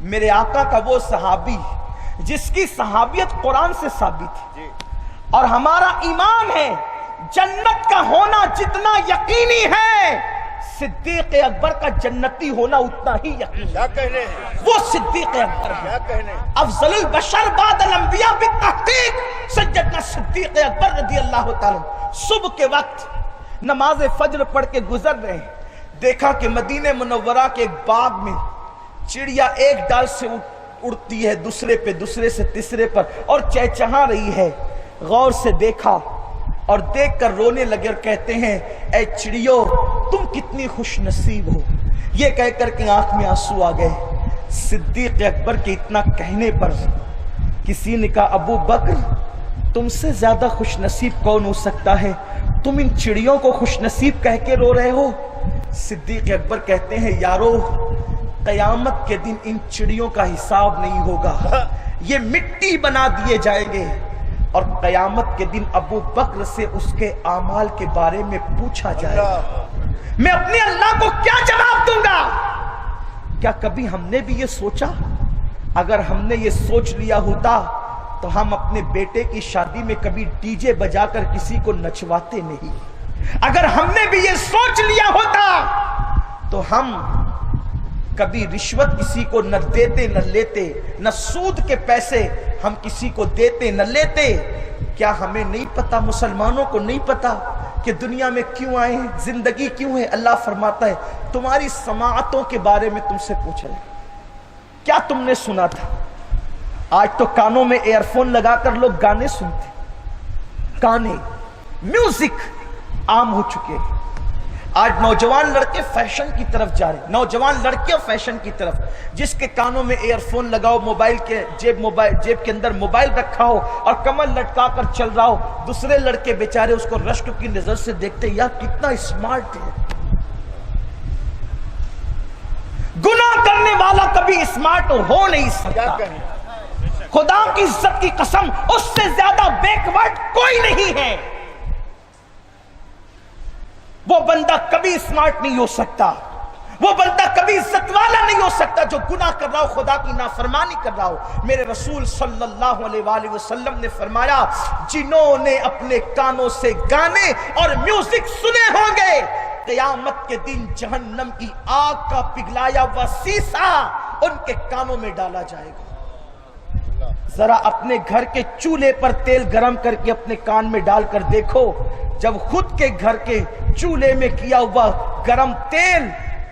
میرے آقا کا وہ صحابی جس کی صحابیت قرآن سے ثابت ہے، اور ہمارا ایمان ہے جنت کا ہونا جتنا یقینی ہے صدیق اکبر کا جنتی ہونا اتنا ہی یقینی ہے۔ وہ صدیق اکبر ہے، افضل البشر بعد الانبیاء بالتحقیق سیدنا صدیق اکبر رضی اللہ تعالی۔ صبح کے وقت نماز فجر پڑھ کے گزر رہے ہیں، دیکھا کہ مدینہ منورہ کے ایک باغ میں چڑیا ایک ڈال سے اڑتی ہے دوسرے پہ، دوسرے سے تیسرے پر، اور چہچہا رہی ہے۔ غور سے دیکھا اور دیکھ کر رونے لگے اور کہتے ہیں اے چڑیو تم کتنی خوش نصیب ہو۔ یہ کہہ کر کے آنکھ میں آنسو آ گئے۔ صدیق اکبر کے اتنا کہنے پر کسی نے کہا ابو بکر تم سے زیادہ خوش نصیب کون ہو سکتا ہے، تم ان چڑیوں کو خوش نصیب کہہ کے رو رہے ہو؟ صدیق اکبر کہتے ہیں یارو قیامت کے دن ان چڑیوں کا حساب نہیں ہوگا، یہ مٹی بنا دیے جائیں گے، اور قیامت کے دن ابو بکر سے اس کے اعمال کے بارے میں پوچھا جائے گا۔ میں اپنے اللہ کو کیا جواب دوں گا؟ کیا کبھی ہم نے بھی یہ سوچا؟ اگر ہم نے یہ سوچ لیا ہوتا تو ہم اپنے بیٹے کی شادی میں کبھی ڈی جے بجا کر کسی کو نچواتے نہیں۔ اگر ہم نے بھی یہ سوچ لیا ہوتا تو ہم کبھی رشوت کسی کو نہ دیتے نہ لیتے، نہ سود کے پیسے ہم کسی کو دیتے نہ لیتے۔ کیا ہمیں نہیں پتا، مسلمانوں کو نہیں پتا کہ دنیا میں کیوں آئے ہیں، زندگی کیوں ہے؟ اللہ فرماتا ہے تمہاری سماعتوں کے بارے میں تم سے پوچھا ہے، کیا تم نے سنا تھا؟ آج تو کانوں میں ایئر فون لگا کر لوگ گانے سنتے، گانے، میوزک عام ہو چکے ہیں۔ آج نوجوان لڑکے فیشن کی طرف جا رہے ہیں، نوجوان لڑکے فیشن کی طرف، جس کے کانوں میں ایئر فون لگاؤ، موبائل کے جیب کے اندر موبائل رکھا ہو اور کمر لٹکا کر چل رہا ہو، دوسرے لڑکے بیچارے اس کو رشک کی نظر سے دیکھتے، یار کتنا اسمارٹ ہے۔ گناہ کرنے والا کبھی اسمارٹ ہو نہیں سکتا، خدا کی عزت کی قسم اس سے زیادہ بیکورڈ کوئی نہیں ہے۔ وہ بندہ کبھی اسمارٹ نہیں ہو سکتا، وہ بندہ کبھی عزت والا نہیں ہو سکتا جو گناہ کر رہا ہو، خدا کی نافرمانی کر رہا ہو۔ میرے رسول صلی اللہ علیہ وآلہ وسلم نے فرمایا، جنہوں نے اپنے کانوں سے گانے اور میوزک سنے ہوں گے، قیامت کے دن جہنم کی آگ کا پگھلایا ہوا سیسا ان کے کانوں میں ڈالا جائے گا۔ ذرا اپنے گھر کے چولہے پر تیل گرم کر کے اپنے کان میں ڈال کر دیکھو، جب خود کے گھر کے چولہے میں کیا ہوا گرم تیل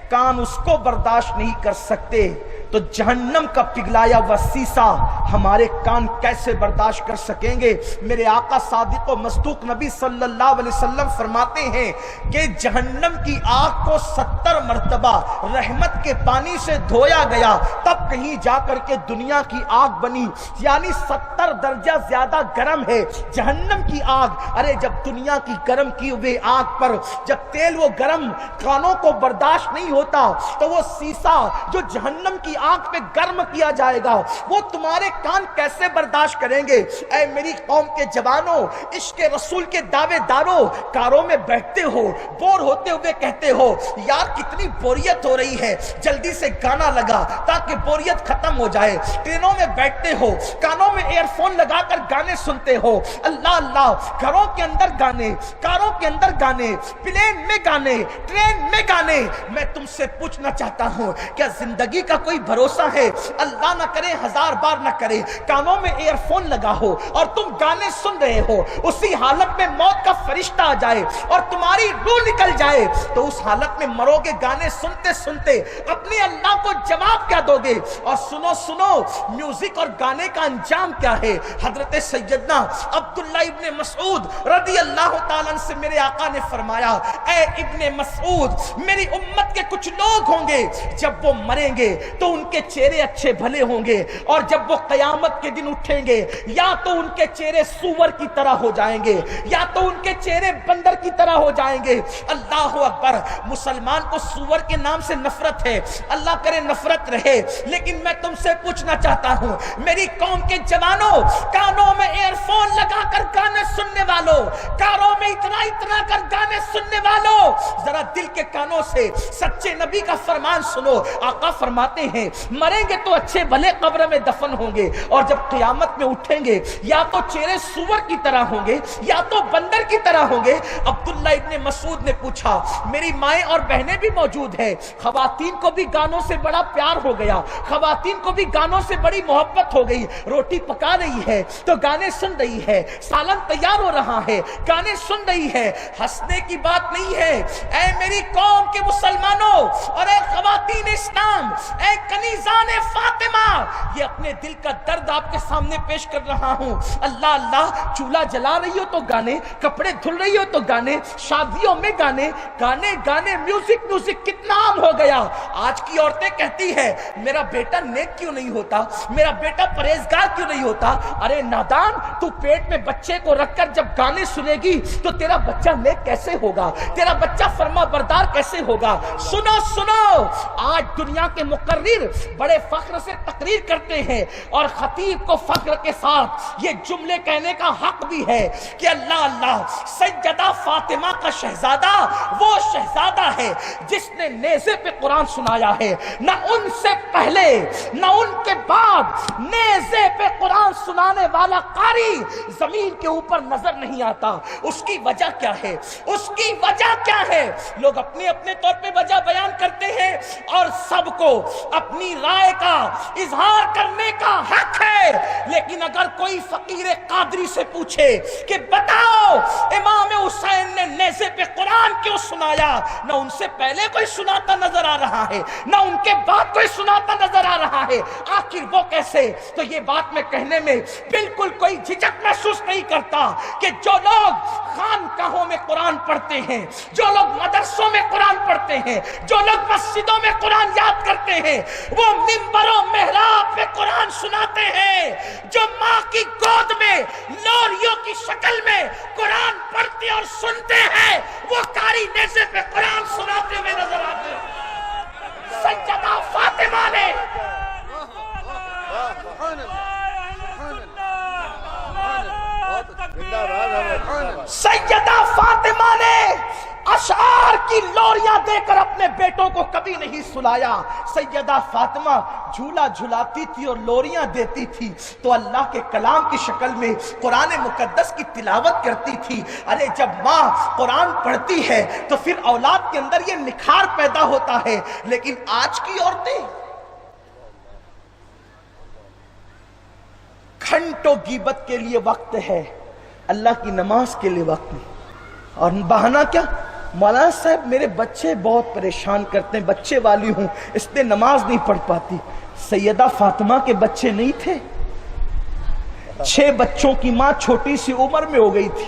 کان اس کو برداشت نہیں کر سکتے، تو جہنم کا پگھلایا ہوا سیسا ہمارے کان کیسے برداشت کر سکیں گے؟ میرے آقا صادق و مصدوق نبی صلی اللہ علیہ وسلم فرماتے ہیں کہ جہنم کی آگ کو 70 مرتبہ رحمت کے پانی سے دھویا گیا، تب کہیں جا کر کے دنیا کی آگ بنی، یعنی 70 درجہ زیادہ گرم ہے جہنم کی آگ۔ ارے جب دنیا کی گرم کی ہوئے آگ پر جب تیل وہ گرم کانوں کو برداشت نہیں ہوتا، تو وہ سیسا جو جہنم کی آگ پہ گرم کیا جائے گا وہ تمہارے کان کیسے برداشت کریں گے؟ اے میری قوم کے جوانوں، عشق رسول کے دعوے داروں، کاروں میں بیٹھتے ہو، بور ہوتے ہوئے کہتے ہو یار کتنی بوریت ہو رہی ہے، جلدی سے گانا لگا تاکہ بوریت ختم ہو جائے۔ ٹرینوں میں بیٹھتے ہو، کانوں میں ایئر فون لگا کر گانے سنتے ہو، اللہ اللہ، گھروں کے اندر گانے، کاروں کے اندر گانے، پلین میں گانے، ٹرین میں گانے۔ میں تم سے پوچھنا چاہتا ہوں، کیا زندگی کا کوئی بھروسہ ہے؟ اللہ نہ کرے، ہزار بار نہ کرے، کانوں میں ایئر فون لگا ہو اور تم گانے سن رہے ہو، اسی حالت میں موت کا فرشتہ آ جائے اور تمہاری روح نکل جائے، تو اس حالت میں مرو گے گانے سنتے سنتے، اپنے اللہ کو جواب کیا دو گے؟ اور سنو سنو، میوزک اور گانے کا انجام کیا ہے؟ حضرت سیدنا عبداللہ ابن مسعود رضی اللہ تعالیٰ عنہ سے میرے آقا نے فرمایا، اے ابن مسعود، میری امت کے کچھ لوگ ہوں گے جب وہ مریں گے تو ان کے چہرے اچھے بھلے ہوں گے، اور جب وہ قیامت کے دن اٹھیں گے یا تو ان کے چہرے سور کی طرح ہو جائیں گے یا تو ان کے چہرے بندر کی طرح ہو جائیں گے۔ اللہ اکبر! مسلمان کو سور کے نام سے نفرت ہے، اللہ کرے نفرت رہے، لیکن میں تم سے پوچھنا چاہتا ہوں میری قوم کے جوانوں، کانوں میں ایئر فون لگا کر گانے سننے والوں، کاروں میں اتنا کر گانے سننے والوں، ذرا دل کے کانوں سے سچے نبی کا فرمان سنو۔ آقا فرماتے ہیں مریں گے تو اچھے بھلے قبر میں دفن ہوں گے، اور جب قیامت میں اٹھیں گے یا تو چہرے سور کی طرح ہوں گے یا تو بندر کی طرح ہوں گے۔ عبداللہ ابن مسعود نے پوچھا، میری مائیں اور بہنیں بھی موجود ہیں، خواتین کو بھی گانوں سے بڑا پیار ہو گیا، خواتین کو بھی گانوں سے بڑی محبت ہو گئی، روٹی پکا رہی ہے تو گانے سن رہی ہے، سالن تیار ہو رہا ہے گانے سن رہی ہے، ہنسنے کی بات نہیں ہے۔ اے میری قوم کے مسلمانوں اور اے خواتین اسلام، اے کنیزان فاطمہ، یہ اپنے دل کا درد آپ کے سامنے پیش کر رہا ہوں۔ اللہ اللہ، چولہا جلا رہی ہو تو گانے، کپڑے دھل رہی ہو تو گانے، شادیوں میں گانے گانے گانے، میوزک میوزک کتنا عام ہو گیا۔ آج کی عورتیں کہتی ہے میرا بیٹا نیک کیوں نہیں ہوتا، میرا بیٹا پرہیزگار کیوں نہیں ہوتا؟ ارے نادان، تو پیٹ میں بچے کو رکھ کر جب گانے سنے گی تو تیرا بچہ نیک کیسے ہوگا، تیرا بچہ فرما بردار کیسے ہوگا؟ سنو سنو، آج دنیا کے مقرر بڑے فخر سے تقریر کرتے ہیں، اور خطیب کو فخر کے ساتھ یہ جملے کہنے کا حق بھی ہے کہ اللہ اللہ، سیدہ فاطمہ کا شہزادہ وہ شہزادہ ہے جس نے نیزے پہ قرآن سنایا ہے، نہ ان سے پہلے نہ ان کے بعد نیزے پہ قرآن سنانے والا قاری زمین کے اوپر نظر نہیں آتا۔ اس کی وجہ کیا ہے؟ اس کی وجہ کیا ہے؟ لوگ اپنے اپنے طور پہ وجہ بیان کرتے ہیں، اور سب کو اپنی رائے کا اظہار کرنے کا حق ہے، لیکن اگر کوئی فقیر قادری سے پوچھے کہ بتاؤ امام حسین نے نیزے پہ قرآن کیوں سنایا، نہ ان سے پہلے کوئی سناتا نظر آ رہا ہے نہ ان کے بعد کوئی سناتا نظر آ رہا ہے، آخر وہ کیسے؟ تو یہ بات میں کہنے میں بالکل کوئی جھجک محسوس نہیں کرتا کہ جو لوگ خانقاہوں میں قرآن پڑھتے ہیں، جو لوگ مدرسوں میں قرآن پڑھتے ہیں، جو لوگ مسجدوں میں قرآن یاد کرتے ہیں، وہ منبروں محراب پہ قرآن سناتے ہیں، جو ماں کی گود میں لوریوں کی شکل میں قرآن پڑھتے اور سنتے ہیں، وہ کاری نیزے پہ قرآن سناتے ہوئے نظر آتے ہیں۔ سیدہ فاطمہ نے سیدہ فاطمہ نے اشعار کی لوریاں دے کر اپنے بیٹوں کو کبھی نہیں سلایا۔ سیدہ فاطمہ جھولا جھلاتی تھی اور لوریاں دیتی تھی تو اللہ کے کلام کی شکل میں قرآن مقدس کی تلاوت کرتی تھی۔ ارے جب ماں قرآن پڑھتی ہے تو پھر اولاد کے اندر یہ نکھار پیدا ہوتا ہے، لیکن آج کی عورتیں گھنٹوں غیبت کے لیے وقت ہے، اللہ کی نماز کے لیے وقت نہیں۔ اور بہانہ کیا؟ مولانا صاحب میرے بچے بہت پریشان کرتے ہیں، بچے والی ہوں اس نے نماز نہیں پڑھ پاتی۔ سیدہ فاطمہ کے بچے نہیں تھے؟ 6 بچوں کی ماں چھوٹی سی عمر میں ہو گئی تھی۔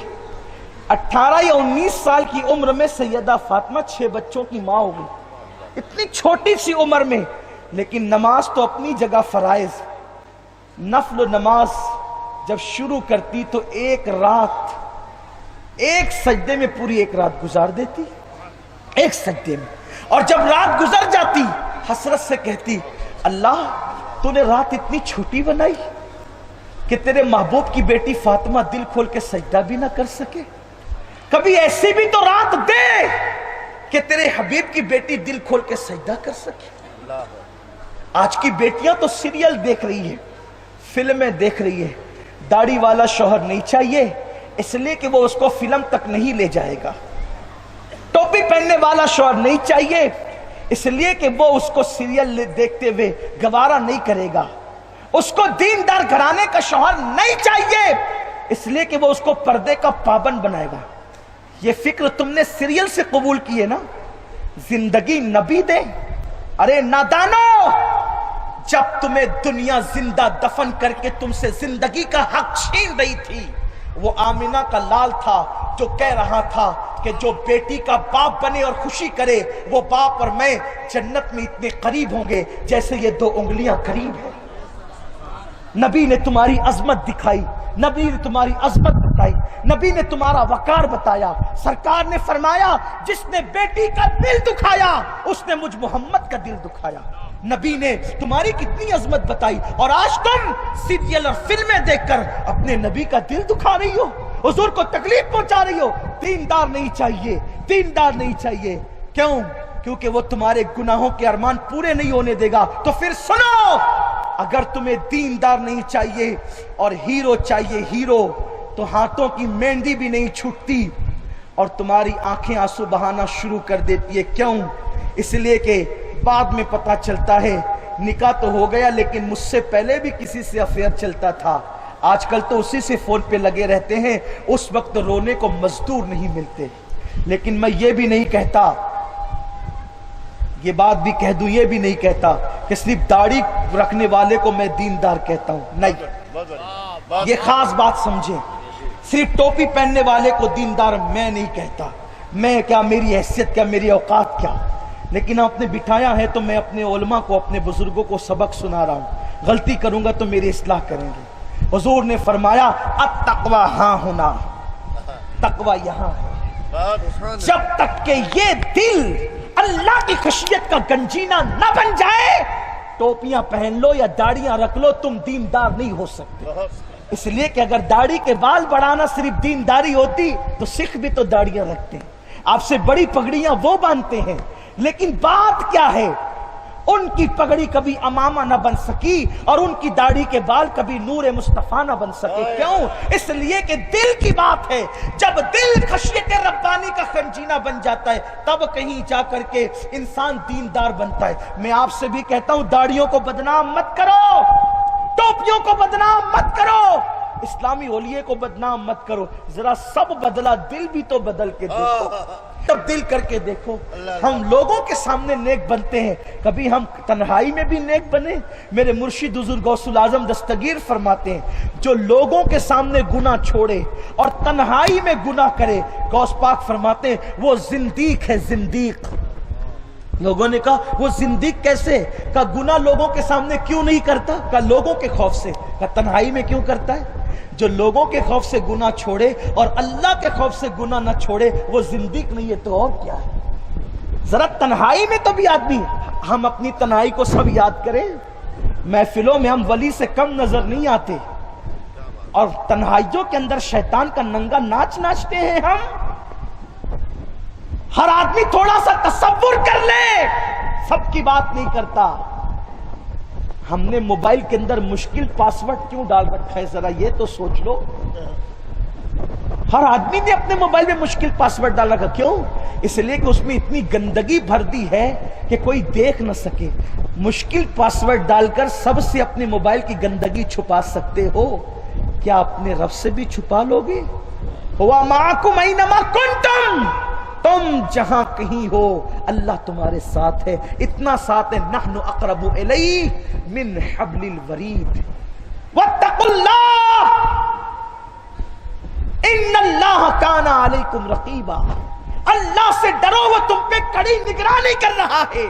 18 یا 19 سال کی عمر میں سیدہ فاطمہ 6 بچوں کی ماں ہو گئی، اتنی چھوٹی سی عمر میں۔ لیکن نماز تو اپنی جگہ فرائض، نفل نماز جب شروع کرتی تو ایک رات ایک سجدے میں پوری ایک رات گزار دیتی، ایک سجدے میں۔ اور جب رات گزر جاتی حسرت سے کہتی اللہ تو نے رات اتنی چھوٹی بنائی کہ تیرے محبوب کی بیٹی فاطمہ دل کھول کے سجدہ بھی نہ کر سکے، کبھی ایسی بھی تو رات دے کہ تیرے حبیب کی بیٹی دل کھول کے سجدہ کر سکے۔ آج کی بیٹیاں تو سیریل دیکھ رہی ہے، فلمیں دیکھ رہی ہے، داڑھی والا شوہر نہیں چاہیے اس لیے کہ وہ اس کو فلم تک نہیں لے جائے گا، ٹوپی پہننے والا شوہر نہیں چاہیے اس لیے کہ وہ اس کو سیریل دیکھتے ہوئے گوارا نہیں کرے گا، اس کو دیندار گھرانے کا شوہر نہیں چاہیے اس لیے کہ وہ اس کو پردے کا پابند بنائے گا۔ یہ فکر تم نے سیریل سے قبول کی ہے نا؟ زندگی نبی دے۔ ارے نادانو، جب تمہیں دنیا زندہ دفن کر کے تم سے زندگی کا حق چھین رہی تھی، وہ آمینہ کا لال تھا جو کہہ رہا تھا کہ جو بیٹی کا باپ بنے اور خوشی کرے وہ باپ اور میں جنت میں اتنے قریب ہوں گے جیسے یہ 2 انگلیاں قریب ہیں۔ نبی نے تمہاری عظمت دکھائی، نبی نے تمہاری عظمت بتائی، نبی نے تمہارا وقار بتایا۔ سرکار نے فرمایا جس نے بیٹی کا دل دکھایا اس نے مجھ محمد کا دل دکھایا۔ نبی نے تمہاری کتنی عظمت بتائی اور آج تم سیریل اور فلمیں دیکھ کر اپنے نبی کا دل دکھا رہی ہو، حضور کو تکلیف پہنچا رہی ہو۔ دیندار نہیں چاہیے، دیندار نہیں چاہیے۔ کیوں؟ کیونکہ وہ تمہارے گناہوں کے ارمان پورے نہیں ہونے دے گا۔ تو پھر سنو، اگر تمہیں دیندار نہیں چاہیے اور ہیرو چاہیے ہیرو، تو ہاتھوں کی مہندی بھی نہیں چھوٹتی اور تمہاری آنکھیں آنسو بہانا شروع کر دیتی ہے۔ کیوں؟ اس لیے کہ بعد میں پتا چلتا ہے نکاح تو ہو گیا لیکن مجھ سے پہلے بھی کسی سے افیئر چلتا تھا۔ آج کل تو اسی سے فون پہ لگے رہتے ہیں، اس وقت رونے کو مزدور نہیں ملتے۔ لیکن میں یہ بھی نہیں کہتا، یہ بات بھی کہہ دوں، یہ بھی نہیں کہتا کہ صرف داڑھی رکھنے والے کو میں دیندار کہتا ہوں، نہیں، یہ خاص بات سمجھیں۔ صرف ٹوپی پہننے والے کو دیندار میں نہیں کہتا، میں کیا، میری حیثیت کیا، میری اوقات کیا، لیکن آپ نے بٹھایا ہے تو میں اپنے علماء کو، اپنے بزرگوں کو سبق سنا رہا ہوں۔ غلطی کروں گا تو میری اصلاح کریں گے۔ حضور نے فرمایا التقوی ہاں ہونا، تقوی یہاں ہے۔ جب تک کہ یہ دل اللہ کی خشیت کا گنجینہ نہ بن جائے، ٹوپیاں پہن لو یا داڑیاں رکھ لو، تم دیندار نہیں ہو سکتے۔ اس لیے کہ اگر داڑھی کے بال بڑھانا صرف دینداری ہوتی تو سکھ بھی تو داڑیاں رکھتے ہیں، آپ سے بڑی پگڑیاں وہ باندھتے ہیں، لیکن بات کیا ہے، ان کی پگڑی کبھی امامہ نہ بن سکی اور ان کی داڑھی کے بال کبھی نور مصطفیٰ نہ بن سکے۔ کیوں؟ اس لیے کہ دل کی بات ہے۔ جب دل خشیت ربانی کا خنجینہ بن جاتا ہے تب کہیں جا کر کے انسان دیندار بنتا ہے۔ میں آپ سے بھی کہتا ہوں داڑھیوں کو بدنام مت کرو، ٹوپیوں کو بدنام مت کرو، اسلامی اولیے کو بدنام مت کرو، ذرا سب بدلا دل بھی تو بدل کے دیکھو، تبدیل کر کے دیکھو۔ ہم لوگوں کے سامنے نیک بنتے ہیں، کبھی ہم تنہائی میں بھی نیک بنے؟ میرے مرشد حضور غوث العظم دستگیر فرماتے ہیں جو لوگوں کے سامنے گناہ چھوڑے اور تنہائی میں گناہ کرے، غوث پاک فرماتے ہیں وہ زندیق ہے، زندیق۔ لوگوں نے کہا وہ زندیق کیسے؟ کہا گناہ لوگوں کے سامنے کیوں نہیں کرتا؟ کہا لوگوں کے خوف سے۔ کہا تنہائی میں کیوں کرتا ہے؟ جو لوگوں کے خوف سے گناہ چھوڑے اور اللہ کے خوف سے گناہ نہ چھوڑے وہ زندیق نہیں ہے تو اور کیا ہے؟ ذرا تنہائی میں تو بھی آدمی، ہم اپنی تنہائی کو سب یاد کریں، محفلوں میں ہم ولی سے کم نظر نہیں آتے، اور تنہائیوں کے اندر شیطان کا ننگا ناچ ناچتے ہیں ہم۔ ہر آدمی تھوڑا سا تصور کر لے، سب کی بات نہیں کرتا۔ ہم نے موبائل کے اندر مشکل پاسورڈ کیوں ڈال رکھا ہے ذرا یہ تو سوچ لو۔ ہر آدمی نے اپنے موبائل میں مشکل پاسورڈ ڈال رکھا، کیوں؟ اس لیے کہ اس میں اتنی گندگی بھر دی ہے کہ کوئی دیکھ نہ سکے۔ مشکل پاسورڈ ڈال کر سب سے اپنے موبائل کی گندگی چھپا سکتے ہو، کیا اپنے رب سے بھی چھپا لو گے؟ ہوا معکم اینما کنتم، تم جہاں کہیں ہو اللہ تمہارے ساتھ ہے، اتنا ساتھ ہے نحن اقرب الیہ من حبل الورید۔ واتقوا اللہ ان اللہ کان علیکم رقیبا، اللہ سے ڈرو وہ تم پہ کڑی نگرانی کر رہا ہے۔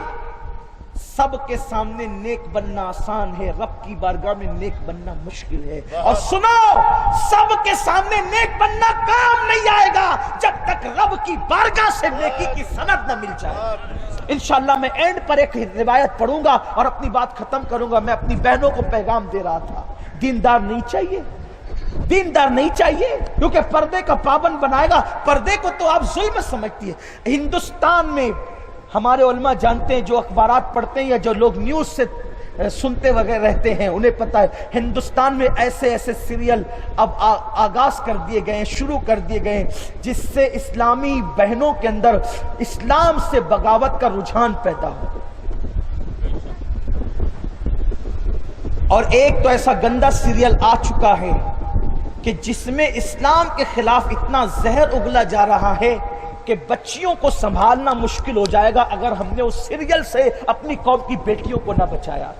سب کے سامنے نیک بننا آسان ہے، رب کی بارگاہ میں نیک بننا مشکل ہے۔ اور سنو، سب کے سامنے نیک بننا کام نہیں آئے گا جب تک رب کی بارگاہ سے نیکی کی سند نہ مل جائے۔ انشاءاللہ میں اینڈ پر ایک روایت پڑھوں گا اور اپنی بات ختم کروں گا۔ میں اپنی بہنوں کو پیغام دے رہا تھا، دیندار نہیں چاہیے، دیندار نہیں چاہیے، کیونکہ پردے کا پابند بنائے گا۔ پردے کو تو آپ ظلم سمجھتی ہے۔ ہندوستان میں ہمارے علماء جانتے ہیں، جو اخبارات پڑھتے ہیں یا جو لوگ نیوز سے سنتے وغیرہ رہتے ہیں انہیں پتہ ہے، ہندوستان میں ایسے ایسے سیریل اب آغاز کر دیے گئے ہیں، شروع کر دیے گئے ہیں، جس سے اسلامی بہنوں کے اندر اسلام سے بغاوت کا رجحان پیدا ہو۔ اور ایک تو ایسا گندا سیریل آ چکا ہے کہ جس میں اسلام کے خلاف اتنا زہر اگلا جا رہا ہے کہ بچیوں کو سنبھالنا مشکل ہو جائے گا اگر ہم نے اس سیریل سے اپنی قوم کی بیٹیوں کو نہ بچایا۔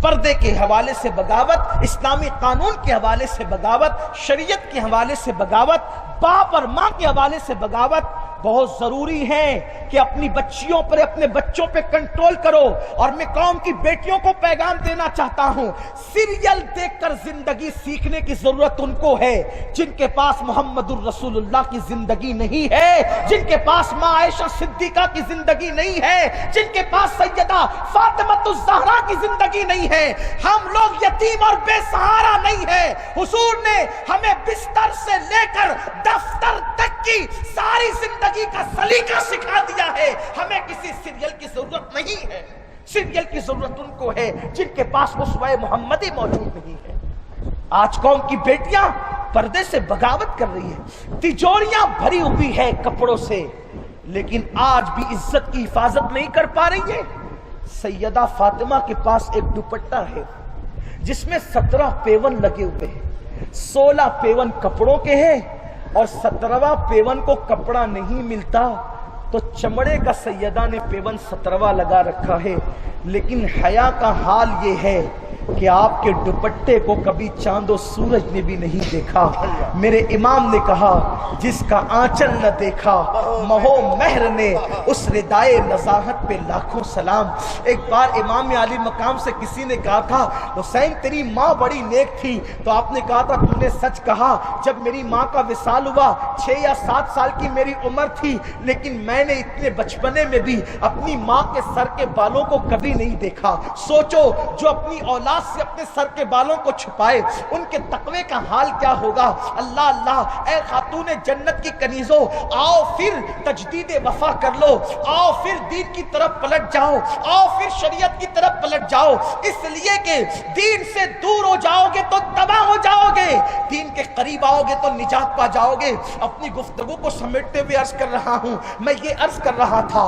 پردے کے حوالے سے بغاوت، اسلامی قانون کے حوالے سے بغاوت، شریعت کے حوالے سے بغاوت، باپ اور ماں کے حوالے سے بغاوت بہت ضروری ہے کہ اپنی بچیوں پر، اپنے بچوں پہ کنٹرول کرو۔ اور میں قوم کی بیٹیوں کو پیغام دینا چاہتا ہوں، سیریل دیکھ کر زندگی سیکھنے کی ضرورت ان کو ہے جن کے پاس محمد الرسول اللہ کی زندگی نہیں ہے، جن کے پاس ماں عائشہ صدیقہ کی زندگی نہیں ہے، جن کے پاس سیدہ فاطمہ الزہرا کی زندگی نہیں ہے۔ ہم لوگ یتیم اور بے سہارا نہیں ہے۔ حضور نے ہمیں بستر سے لے کر دفتر تک کی ساری زندگی کا سلیقہ سکھا دیا ہے۔ ہمیں کسی سیریل کی ضرورت نہیں ہے، سیریل کی ضرورت ان کو ہے جن کے پاس اسوہ محمدی موجود نہیں ہے۔ آج قوم کی بیٹیاں پردے سے بغاوت کر رہی ہیں، تجوریاں بھری ہوئی ہے کپڑوں سے، لیکن آج بھی عزت کی حفاظت نہیں کر پا رہی ہے۔ سیدہ فاطمہ کے پاس ایک دوپٹہ ہے جس میں 17 پیون لگے ہوئے ہیں، 16 پیون کپڑوں کے ہیں اور 17واں پیون کو کپڑا نہیں ملتا تو چمڑے کا سیدہ نے پیون 17واں لگا رکھا ہے۔ لیکن حیا کا حال یہ ہے کہ آپ کے دوپٹے کو کبھی چاند و سورج نے بھی نہیں دیکھا۔ میرے امام نے کہا جس کا آنچل نہ دیکھا مہو مہر نے، اس ردائے نزاہت پہ لاکھوں سلام۔ ایک بار امام عالی مقام سے کسی نے کہا تھا حسین تیری ماں بڑی نیک تھی، تو آپ نے کہا تھا تو نے سچ کہا، جب میری ماں کا وصال ہوا 6 یا 7 سال کی میری عمر تھی، لیکن میں نے اتنے بچپنے میں بھی اپنی ماں کے سر کے بالوں کو کبھی نہیں دیکھا۔ سوچو جو اپنی اولاد سے اپنے سر کے بالوں کو چھپائے ان کے تقوی کا حال کیا ہوگا۔ اللہ اللہ، اے خاتون جنت کی کنیزوں، آؤ پھر تجدید وفا کر لو، آؤ پھر دین کی طرف پلٹ جاؤ، آؤ پھر شریعت کی طرف پلٹ جاؤ، اس لیے کہ دین سے دور ہو جاؤ گے تو تباہ ہو جاؤ گے، دین کے قریب آؤ گے تو نجات پا جاؤ گے۔ اپنی گفتگو کو سمیٹتے ہوئے عرض کر رہا ہوں، میں یہ عرض کر رہا تھا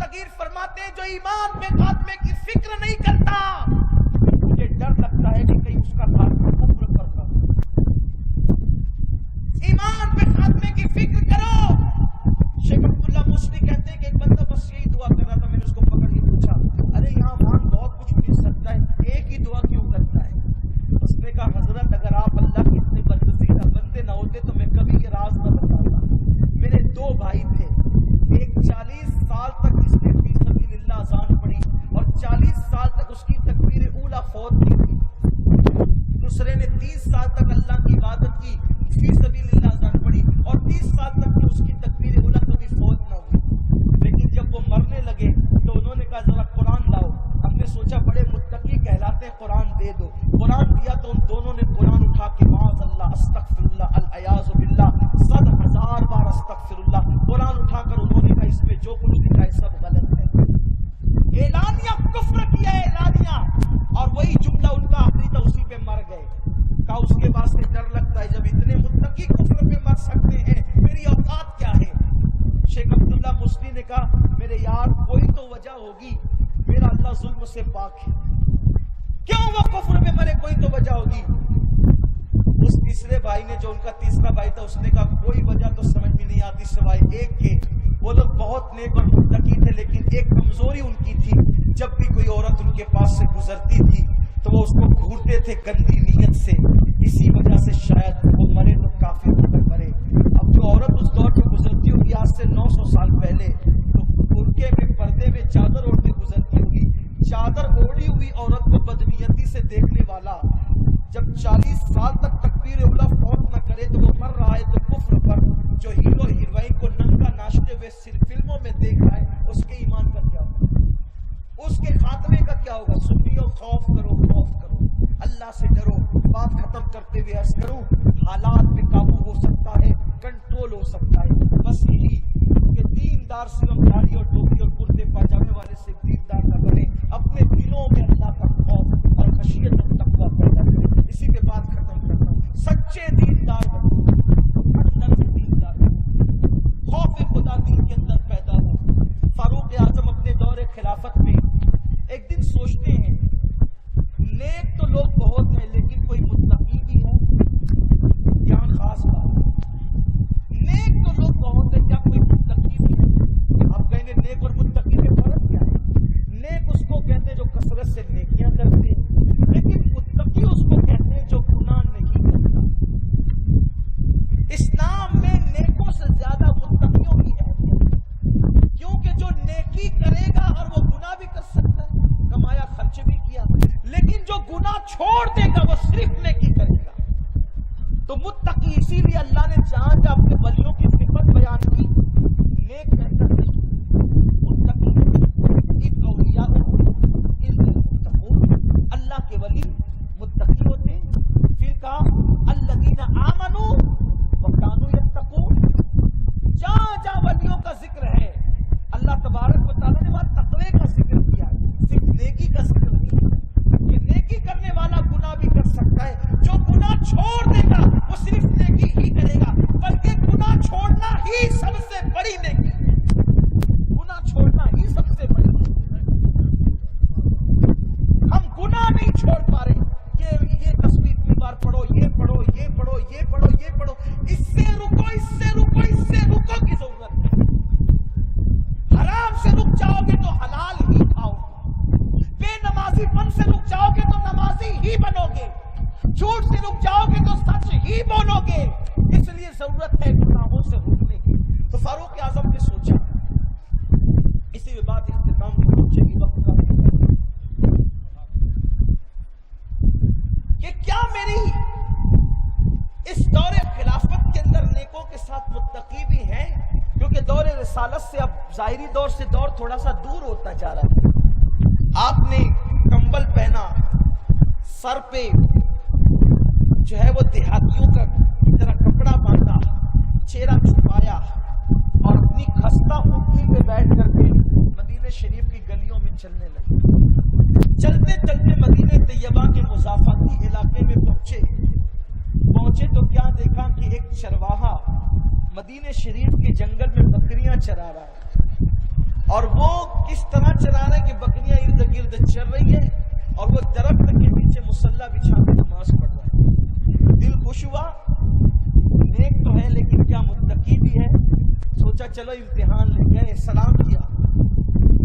دستگیر فرماتے ہیں جو ایمان پہ خاتمے کی فکر نہیں کرتا مجھے ڈر لگتا ہے کہ کہیں اس کا خاتمہ کفر پر نہ ہو۔ ایمان پہ خاتمے کی فکر کرو۔ شیخ عبداللہ مسلی کہتے ہیں کہ ایک بندہ بس یہی دعا کر رہا تھا، میں نے اس کو پکڑ کے پوچھا ارے یہاں وہاں بہت کچھ مل سکتا ہے، ایک ہی دعا کیوں کرتا ہے؟ اس نے کہا حضرت اگر آپ اللہ کے اتنے برگزیدہ بندے نہ ہوتے تو میں کبھی یہ راز نہ بتاتا۔ میرے دو بھائی تھے، ایک 40 سال تک جس نے فی سبیل اللہ اذان پڑھی اور 40 سال تک اس کی تکبیر اولیٰ فوت نہیں ہوئی، دوسرے نے 30 سال تک اللہ کی عبادت کی، فی سبیل اللہ اذان پڑھی اور 30 سال تک کی اس کی تکبیر اولیٰ کبھی فوت نہ ہوئی۔ لیکن جب وہ مرنے لگے تو انہوں نے کہا ذرا قرآن لاؤ۔ ہم نے سوچا بڑے متقی کہلاتے ہیں، قرآن دے دو۔ قرآن دیا تو ان دونوں نے قرآن اٹھا کے معاذ اللہ استغفر اللہ العیاذ باللہ 100,000 بار استغفر اللہ قرآن اٹھا کر انہوں نے کہا اس میں جو کچھ لکھا ہے سب غلط ہے، اعلانیہ کفر کیا ہے، اعلانیہ، اور وہی جملہ ان کا آخری تھا، اسی پہ مر گئے۔ کہا اس کے بعد سے ڈر لگتا ہے جب اتنے متقی کفر پہ مر سکتے ہیں میری اوقات کیا ہے؟ شیخ عبداللہ مسلی نے کہا میرے یار کوئی تو وجہ ہوگی، میرا اللہ ظلم سے پاک ہے، کیوں وہ کفر پہ مرے کوئی تو وجہ ہوگی۔ اس تیسرے بھائی نے، جو ان کا تیسرا بھائی تھا، اس نے کہا کوئی وجہ تو سمجھ میں نہیں آتی سوائے ایک کے، وہ لوگ بہت نیک اور متقی تھے لیکن ایک کمزوری ان کی تھی، جب بھی کوئی عورت ان کے پاس سے گزرتی تھی تو وہ اس کو گھورتے تھے گندی نیت سے، اسی وجہ سے شاید وہ مرے تو کافر ہو کر مرے۔ اب جو عورت اس دور پہ گزرتی ہوگی آج سے 900 سال پہلے، تو برقعے میں پردے میں چادر اوڑھ کے گزرتی ہوگی، چادر اوڑھی ہوئی عورت کو بدنیتی سے دیکھنے والا جب 40 سال تک تکبیر اولیٰ فوت نہ کرے تو وہ مر رہا ہے تو کفر پر۔ جو ہیرو ہیروئن کو ننگا ناچتے ہوئے صرف فلموں میں دیکھ رہا ہے اس کے ایمان کا کیا ہوگا، اس کے خاتمے کا کیا ہوگا؟ سنیو خوف کرو، خوف کرو، اللہ سے ڈرو۔ بات ختم کرتے ہوئے عرض کروں حالات پہ قابو ہو سکتا ہے، کنٹرول ہو سکتا ہے، بس یہی کہ دیندار صرف داڑھی اور ٹوپی اور کرتے پاجامے والے سے دیندار نہ بنے، اپنے دلوں میں اللہ کا خوف اور خشیت اور تقویٰ پیدا کریں۔ اسی کے بعد ختم کرتا ہوں، سچے دیندار بنو، اندر سے دیندار بنو، خوف خدا دل کے اندر پیدا ہو۔ فاروق اعظم اپنے دور خلافت میں ایک دن سوچتے ہیں نیک تو لوگ بہت ہیں لیکن کوئی متقی بھی ہے؟ یہاں خاص بات، نیک تو لوگ بہت ہیں، کیا کوئی متقی بھی ہے؟ آپ کہیں گے نیک اور متقی میں فرق کیا ہے؟ نیک اس کو کہتے ہیں جو کثرت سے نیکیاں کرتے ہیں، لیکن متقی اس کو کہتے ہیں جو گناہ نہیں کرتا۔ اسلام میں نیکوں سے زیادہ متقیوں کی اہمیت ہے، کیونکہ جو نیکی کرے گا اور وہ گناہ بھی کر سکتا ہے، کمایا خرچ بھی کیا، لیکن جو گناہ چھوڑ دے گا وہ صرف نیکی کرے گا۔ تو متقی، اسی لیے اللہ نے جہاں جہاں اپنے ولیوں کی صفت بیان کی، نیک کہتا نہیں، متقی ان اولیاء اللہ کے ولی متقی ہوتے ہیں۔ پھر کہا الذین آمنوا وکانوا یتقون، جہاں جہاں ولیوں کا ذکر ہے اللہ تبارک و تعالیٰ نے وہاں تقوی کا ذکر کیا ہے، صرف نیکی کا ذکر نہیں ہے۔ یہ نیکی کرنے والا گناہ بھی کر سکتا ہے، جو گناہ چھوڑ دے گا وہ صرف نیکی ہی کرے گا، بلکہ گناہ چھوڑنا ہی سب سے بڑی نیکی ہے، گناہ چھوڑنا ہی سب سے بڑی نیکی ہے۔ ہم گناہ نہیں چھوڑ پا رہے کہ یہ تصویر کی بار پڑھو، یہ پڑھو، یہ پڑھو، یہ پڑھو، یہ پڑھو، اس سے رکو، اس سے رکو، اس سے رکو کی ضرورت ہے۔ حرام سے رک جاؤ گے تو حلال ہی کھاؤ گے، بے نمازی پن سے رک جاؤ گے تو نمازی ہی بنو گے، جھوٹ سے رک جاؤ گے تو سچ ہی بولو گے۔ اس لیے ضرورت ہے گناہوں سے رکنے کی۔ تو فاروق اعظم نے سوچا، اسی میں بات اختتام کو پہنچے گی وقت کا، کہ کیا میری اس دور خلافت کے اندر نیکوں کے ساتھ متقی بھی ہیں؟ کیونکہ دور رسالت سے اب ظاہری دور سے دور تھوڑا سا دور ہوتا جا رہا ہے۔ آپ نے کمبل پہنا، سر پہ جو ہے وہ دیہاتیوں کا طرح کپڑا باندھا، چہرہ چھپایا اور اپنی خستہ اونٹنی پہ بیٹھ کر کے مدینہ شریف کی گلیوں میں چلنے لگے۔ چلتے چلتے مدینہ طیبہ کے مضافاتی علاقے میں پہنچے تو کیا دیکھا کہ ایک چرواہا مدینہ شریف کے جنگل میں بکریاں چرا رہا ہے، اور وہ کس طرح چلا رہے کہ بکریاں ارد گرد چل رہی ہے اور وہ درخت کے نیچے مصلی بچھا کے نماز پڑھ رہا ہے. دل خوش ہوا, نیک تو ہے لیکن کیا متقی بھی ہے. سوچا چلو امتحان لے گئے, سلام کیا,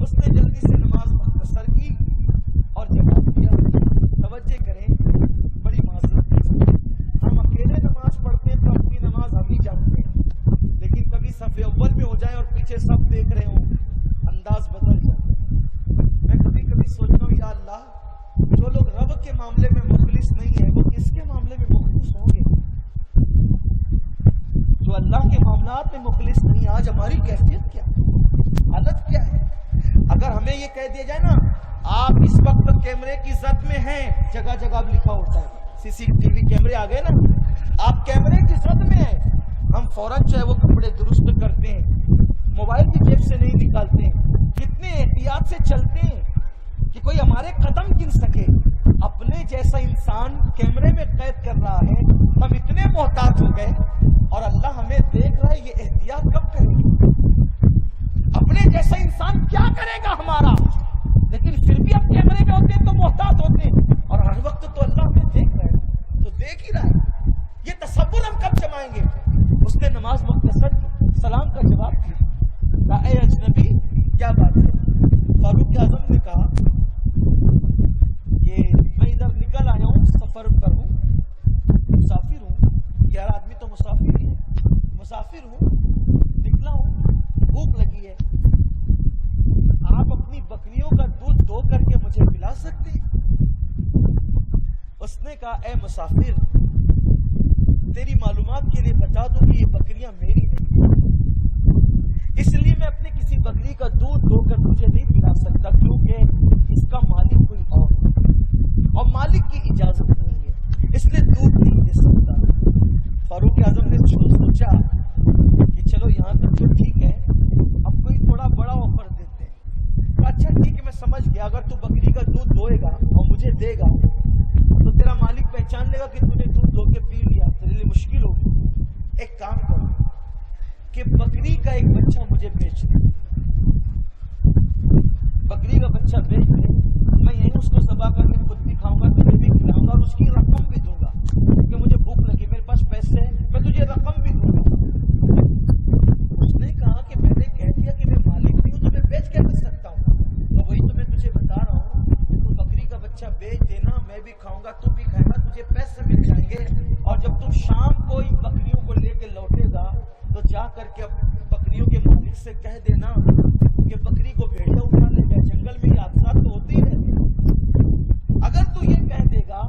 اس نے جلدی سے نماز مختصر کی اور جواب دیا. توجہ کریں, بڑی معذرت ہے, ہم اکیلے نماز پڑھتے ہیں تو اپنی نماز ہم ہی جانتے ہیں, لیکن کبھی صف اول میں ہو جائیں اور پیچھے سب دیکھ رہے ہوں, انداز بدل جاتا ہے. میں کبھی کبھی سوچتا ہوں یا اللہ, جو لوگ رب کے معاملے میں مخلص نہیں ہیں وہ کس کے معاملے میں مخلص ہوں گے؟ جو اللہ کے معاملات میں مخلص نہیں, آج ہماری کیفیت کیا, حالت کیا ہے؟ اگر ہمیں یہ کہہ دیا جائے نا آپ اس وقت کیمرے کی زد میں ہیں, جگہ جگہ لکھا ہوتا ہے, CCTV کیمرے آ گئے نا, آپ کیمرے کی زد میں ہیں, ہم فوراً جو ہے وہ کپڑے درست کرتے ہیں, موبائل بھی جیب سے نہیں نکالتے ہیں, کتنے احتیاط سے چلتے ہیں کہ کوئی ہمارے قدم گن سکے. اپنے جیسا انسان کیمرے میں قید کر رہا ہے, ہم اتنے محتاط ہو گئے, اور اللہ ہمیں دیکھ رہا ہے, یہ احتیاط کب کریں گے؟ اپنے جیسا انسان کیا کرے گا ہمارا؟ لیکن پھر بھی ہم کیمرے میں ہوتے ہیں تو محتاط ہوتے ہیں, اور ہر وقت تو اللہ ہمیں دیکھ رہا ہے, تو دیکھ ہی رہا ہے. یہ تصور ہم کب جمائیں گے؟ اس نے نماز مختصر کی, سلام کا جواب دیا, کہا اے اجنبی کیا بات ہے؟ فاروق اعظم نے کہا کہ میں ادھر نکل آیا ہوں, سفر پر ہوں, مسافر ہوں. 11 آدمی تو مسافر ہی ہیں, مسافر ہوں, نکلا ہوں, بھوک لگی ہے, آپ اپنی بکریوں کا دودھ دھو کر کے مجھے پلا سکتے ہیں؟ اس نے کہا اے مسافر, تیری معلومات کے لیے بتا دوں کہ یہ بکریاں میری نہیں, اس لیے میں اپنے کسی بکری کا دودھ دھو کر تجھے نہیں پلا سکتا, کیونکہ اس کا مالک کوئی اور ہے اور مالک کی اجازت نہیں ہے, اس لیے دودھ نہیں دے سکتا. فاروق اعظم نے سوچا کہ چلو یہاں تک تو ٹھیک ہے, اب کوئی تھوڑا بڑا آفر دیتے ہیں. اچھا ٹھیک ہے, میں سمجھ گیا, اگر تو بکری کا دودھ دھوئے گا اور مجھے دے گا تو تیرا مالک پہچان لے گا کہ تو نے دودھ دھو کے پی لیا, تیرے لیے مشکل ہوگی. ایک کام کرو کہ بکری کا ایک بچہ مجھے بیچ دے, بکری کا بچہ بیچ دے, میں یہیں اس کو ذبح کر کے خود بھی کھاؤں گا, تجھے بھی کھلاؤں گا, اور اس کی رقم بھی دوں گا, کہ مجھے بھوک لگی, میرے پاس پیسے ہیں, میں تجھے رقم بھی دوں گا. اس نے کہا کہ میں نے کہہ دیا کہ میں مالک نہیں ہوں تو میں بیچ کیسے سکتا ہوں؟ تو وہی تو میں تجھے بتا رہا ہوں کہ تو بکری کا بچہ بیچ دینا, میں بھی کھاؤں گا, تو بھی کھائے گا, تجھے پیسے مل جائیں گے, اور جب تم شام کو ان بکریوں کو لے کے لوٹے گا تو جا کر کے بکریوں کے مالک سے کہہ دینا کہ بکری کو بھیڑیا اٹھا لے گیا, جنگل میں یہ حادثات تو ہوتے ہی رہتے ہیں. اگر تو یہ کہہ دے گا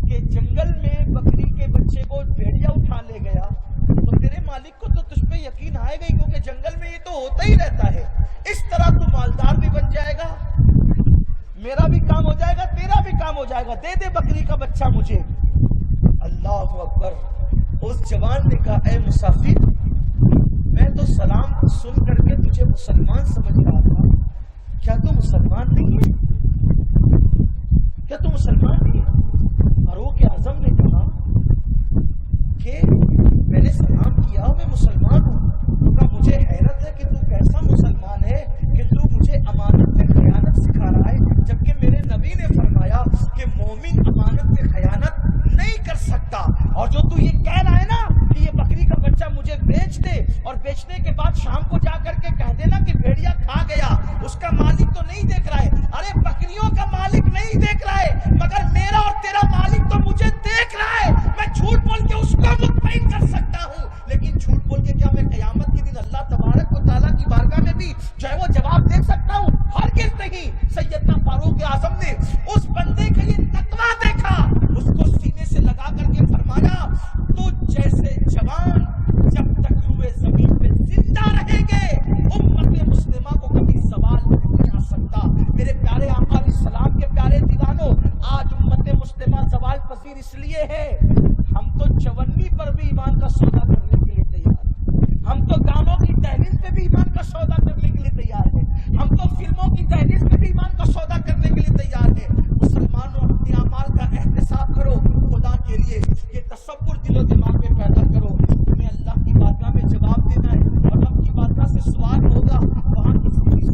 کہ جنگل میں بکری کے بچے کو بھیڑیا اٹھا لے گیا تو تیرے مالک کو تو تجھ پہ یقین آئے گا, کیونکہ جنگل میں یہ تو ہوتا ہی رہتا ہے. اس طرح تو مالدار بھی بن جائے گا, میرا بھی کام ہو جائے گا, تیرا بھی کام ہو جائے گا, دے دے بکری کا بچہ مجھے. اللہ اکبر. اس جوان نے کہا اے مسافر, میں تو سلام سن کر کے تجھے مسلمان سمجھ رہا تھا, کیا تو مسلمان نہیں ہے؟ کیا تو مسلمان نہیں ہے؟ فاروق اعظم نے کہا کہ میں نے سلام کیا, میں مسلمان ہوں. کہا مجھے حیرت ہے کہ تو کیسا مسلمان ہے کہ تو مجھے امانت میں خیانت سکھا رہا ہے, جبکہ میرے نبی نے فرمایا کہ مومن امانت میں خیانت نہیں کر سکتا. اور جو تو یہ کہہ رہا ہے نا کہ یہ بکری کا بچہ مجھے بیچ دے, اور بیچنے کے بعد شام کو جا کر کے کہہ دینا کہ بھیڑیا کھا گیا, اس کا مالک تو نہیں دیکھ رہا ہے. ارے بکریوں کا مالک نہیں دیکھ رہا ہے, مگر میرا اور تیرا مالک تو مجھے دیکھ رہا ہے. میں جھوٹ بول کے اس کو مطمئن کر سکتا ہوں, لیکن جھوٹ بول کے کیا میں قیامت کے دن اللہ تبارک و تعالیٰ کی بارگاہ میں بھی جو ہے وہ جواب دے سکتا ہوں؟ ہرگز نہیں. سیدنا فاروق اعظم نے اس بندے کا یہ تقویٰ دیکھا, اس کو سینے سے لگا کر کے فرمایا تو جیسے جوان جب تک روئے زمین پہ زندہ رہیں گے امت مسلمہ کو کبھی سوال نہیں آ سکتا. میرے پیارے آقا علیہ السلام کے پیارے دیوانوں, آج امت مسلمہ زوال پذیر اس لیے ہے, ہم تو چونی پر بھی ایمان کا سودا کرنے کے لیے تیار ہیں, ہم تو گانوں کی تحریر پہ بھی ایمان کا سودا کرنے کے لیے تیار ہیں, ہم تو فلموں کی تحریر پہ بھی ایمان کا سودا کرنے کے لیے تیار ہیں. مسلمانوں اپنے اعمال کا احتساب کرو خدا کے لیے, یہ تصور دل و دماغ میں پیدا کرو. تمہیں اللہ کی بارگاہ میں جواب دینا ہے, اور رب کی بارگاہ سے سوال ہوگا, وہاں کسی چیز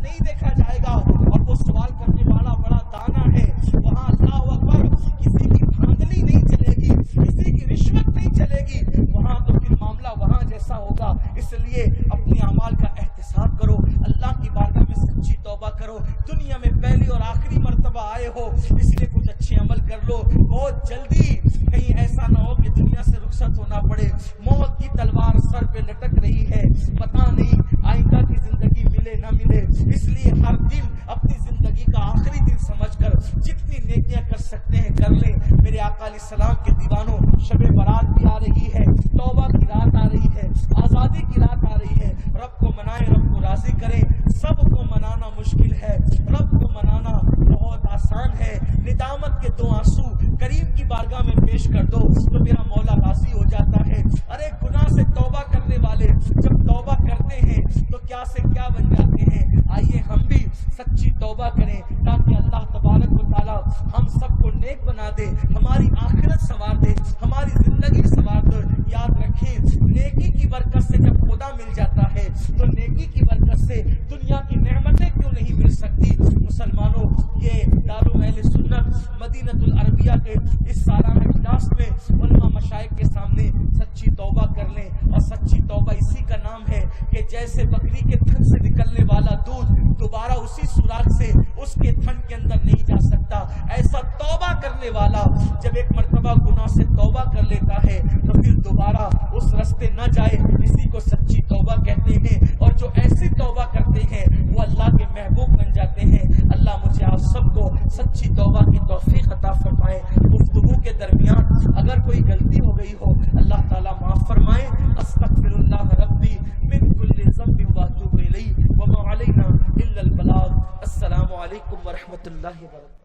نہیں دیکھا جائے گا اور وہ سوال کرنے والا بڑا دانا ہے، وہاں اللہ اکبر کسی کی دھاندلی نہیں چلے گی، کسی کی رشوت نہیں چلے گی، وہاں تو پھر معاملہ وہاں جیسا ہوگا۔ اس لیے اپنے اعمال کا احتساب کرو، اللہ کی بارگاہ میں سچی توبہ کرو، دنیا میں پہلی اور آخری مرتبہ آئے ہو اس لیے کچھ اچھے عمل کر لو، بہت جلدی کہیں ایسا نہ ہو کہ دنیا سے رخصت ہونا پڑے، موت کی تلوار سر پہ لٹک رہی ہے، پتہ نہیں آئندہ کی زندگی ملے نہ ملے، اس لیے ہر دن اپنی زندگی کا آخری دن سمجھ کر جتنی نیکیاں کر سکتے ہیں کر لیں۔ میرے آقا علیہ السلام کے دیوانوں، شب برات بھی آ رہی ہے، توبہ کی رات آ رہی ہے، آزادی کی رات آ رہی ہے، رب کو منائیں، رب کو راضی کریں۔ سب کو منانا مشکل ہے، رب کو منانا بہت آسان ہے۔ ندامت کے دو آنسو کریم کی بارگاہ میں پیش کر دو تو میرا مولا راضی ہو جاتا ہے۔ ارے گناہ سے توبہ کرنے والے جب توبہ کرتے ہیں تو کیا سے کیا بن جاتے ہیں۔ آئیے ہم بھی سچی توبہ کریں تاکہ اللہ تبارک و تعالی ہم سب کو نیک بنا دے، ہماری آخرت سنوار دے، ہماری زندگی سنوار دے۔ یاد رکھیں نیکی کی برکت سے جب خدا مل جاتا ہے تو نیکی کی برکت سے دنیا کی نعمتیں کیوں نہیں مل سکتی۔ مسلمانوں، یہ دارالعلوم اہل سنت مدینۃ العربیہ کے اس سالانہ اجلاس میں علماء مشائخ کے سامنے سچی توبہ کر لیں، اور سچی توبہ اسی کا نام ہے کہ جیسے بکری کے تھن سے نکلنے والا دودھ دوبارہ اسی سوراخ سے اس کے تھن کے اندر نہیں جا سکتا، ایسا توبہ کرنے والا جب ایک مرتبہ گناہ سے توبہ کر لیتا ہے تو پھر دوبارہ اس رستے نہ جائے، اسی کو سچی توبہ کہتے ہیں۔ اور جو ایسی توبہ کرتے ہیں وہ اللہ کے محبوب بن جاتے ہیں۔ اللہ مجھے آپ سب کو سچی توبہ کی توفیق عطا فرمائے۔ گفتگو کے درمیان اگر کوئی غلطی ہو گئی ہو اللہ تعالیٰ معاف فرمائے۔ استغفر اللہ ربی من کل ذنب واتوب الیہ وما علینا الا البلاغ۔ السلام علیکم ورحمۃ اللہ وبرکاتہ۔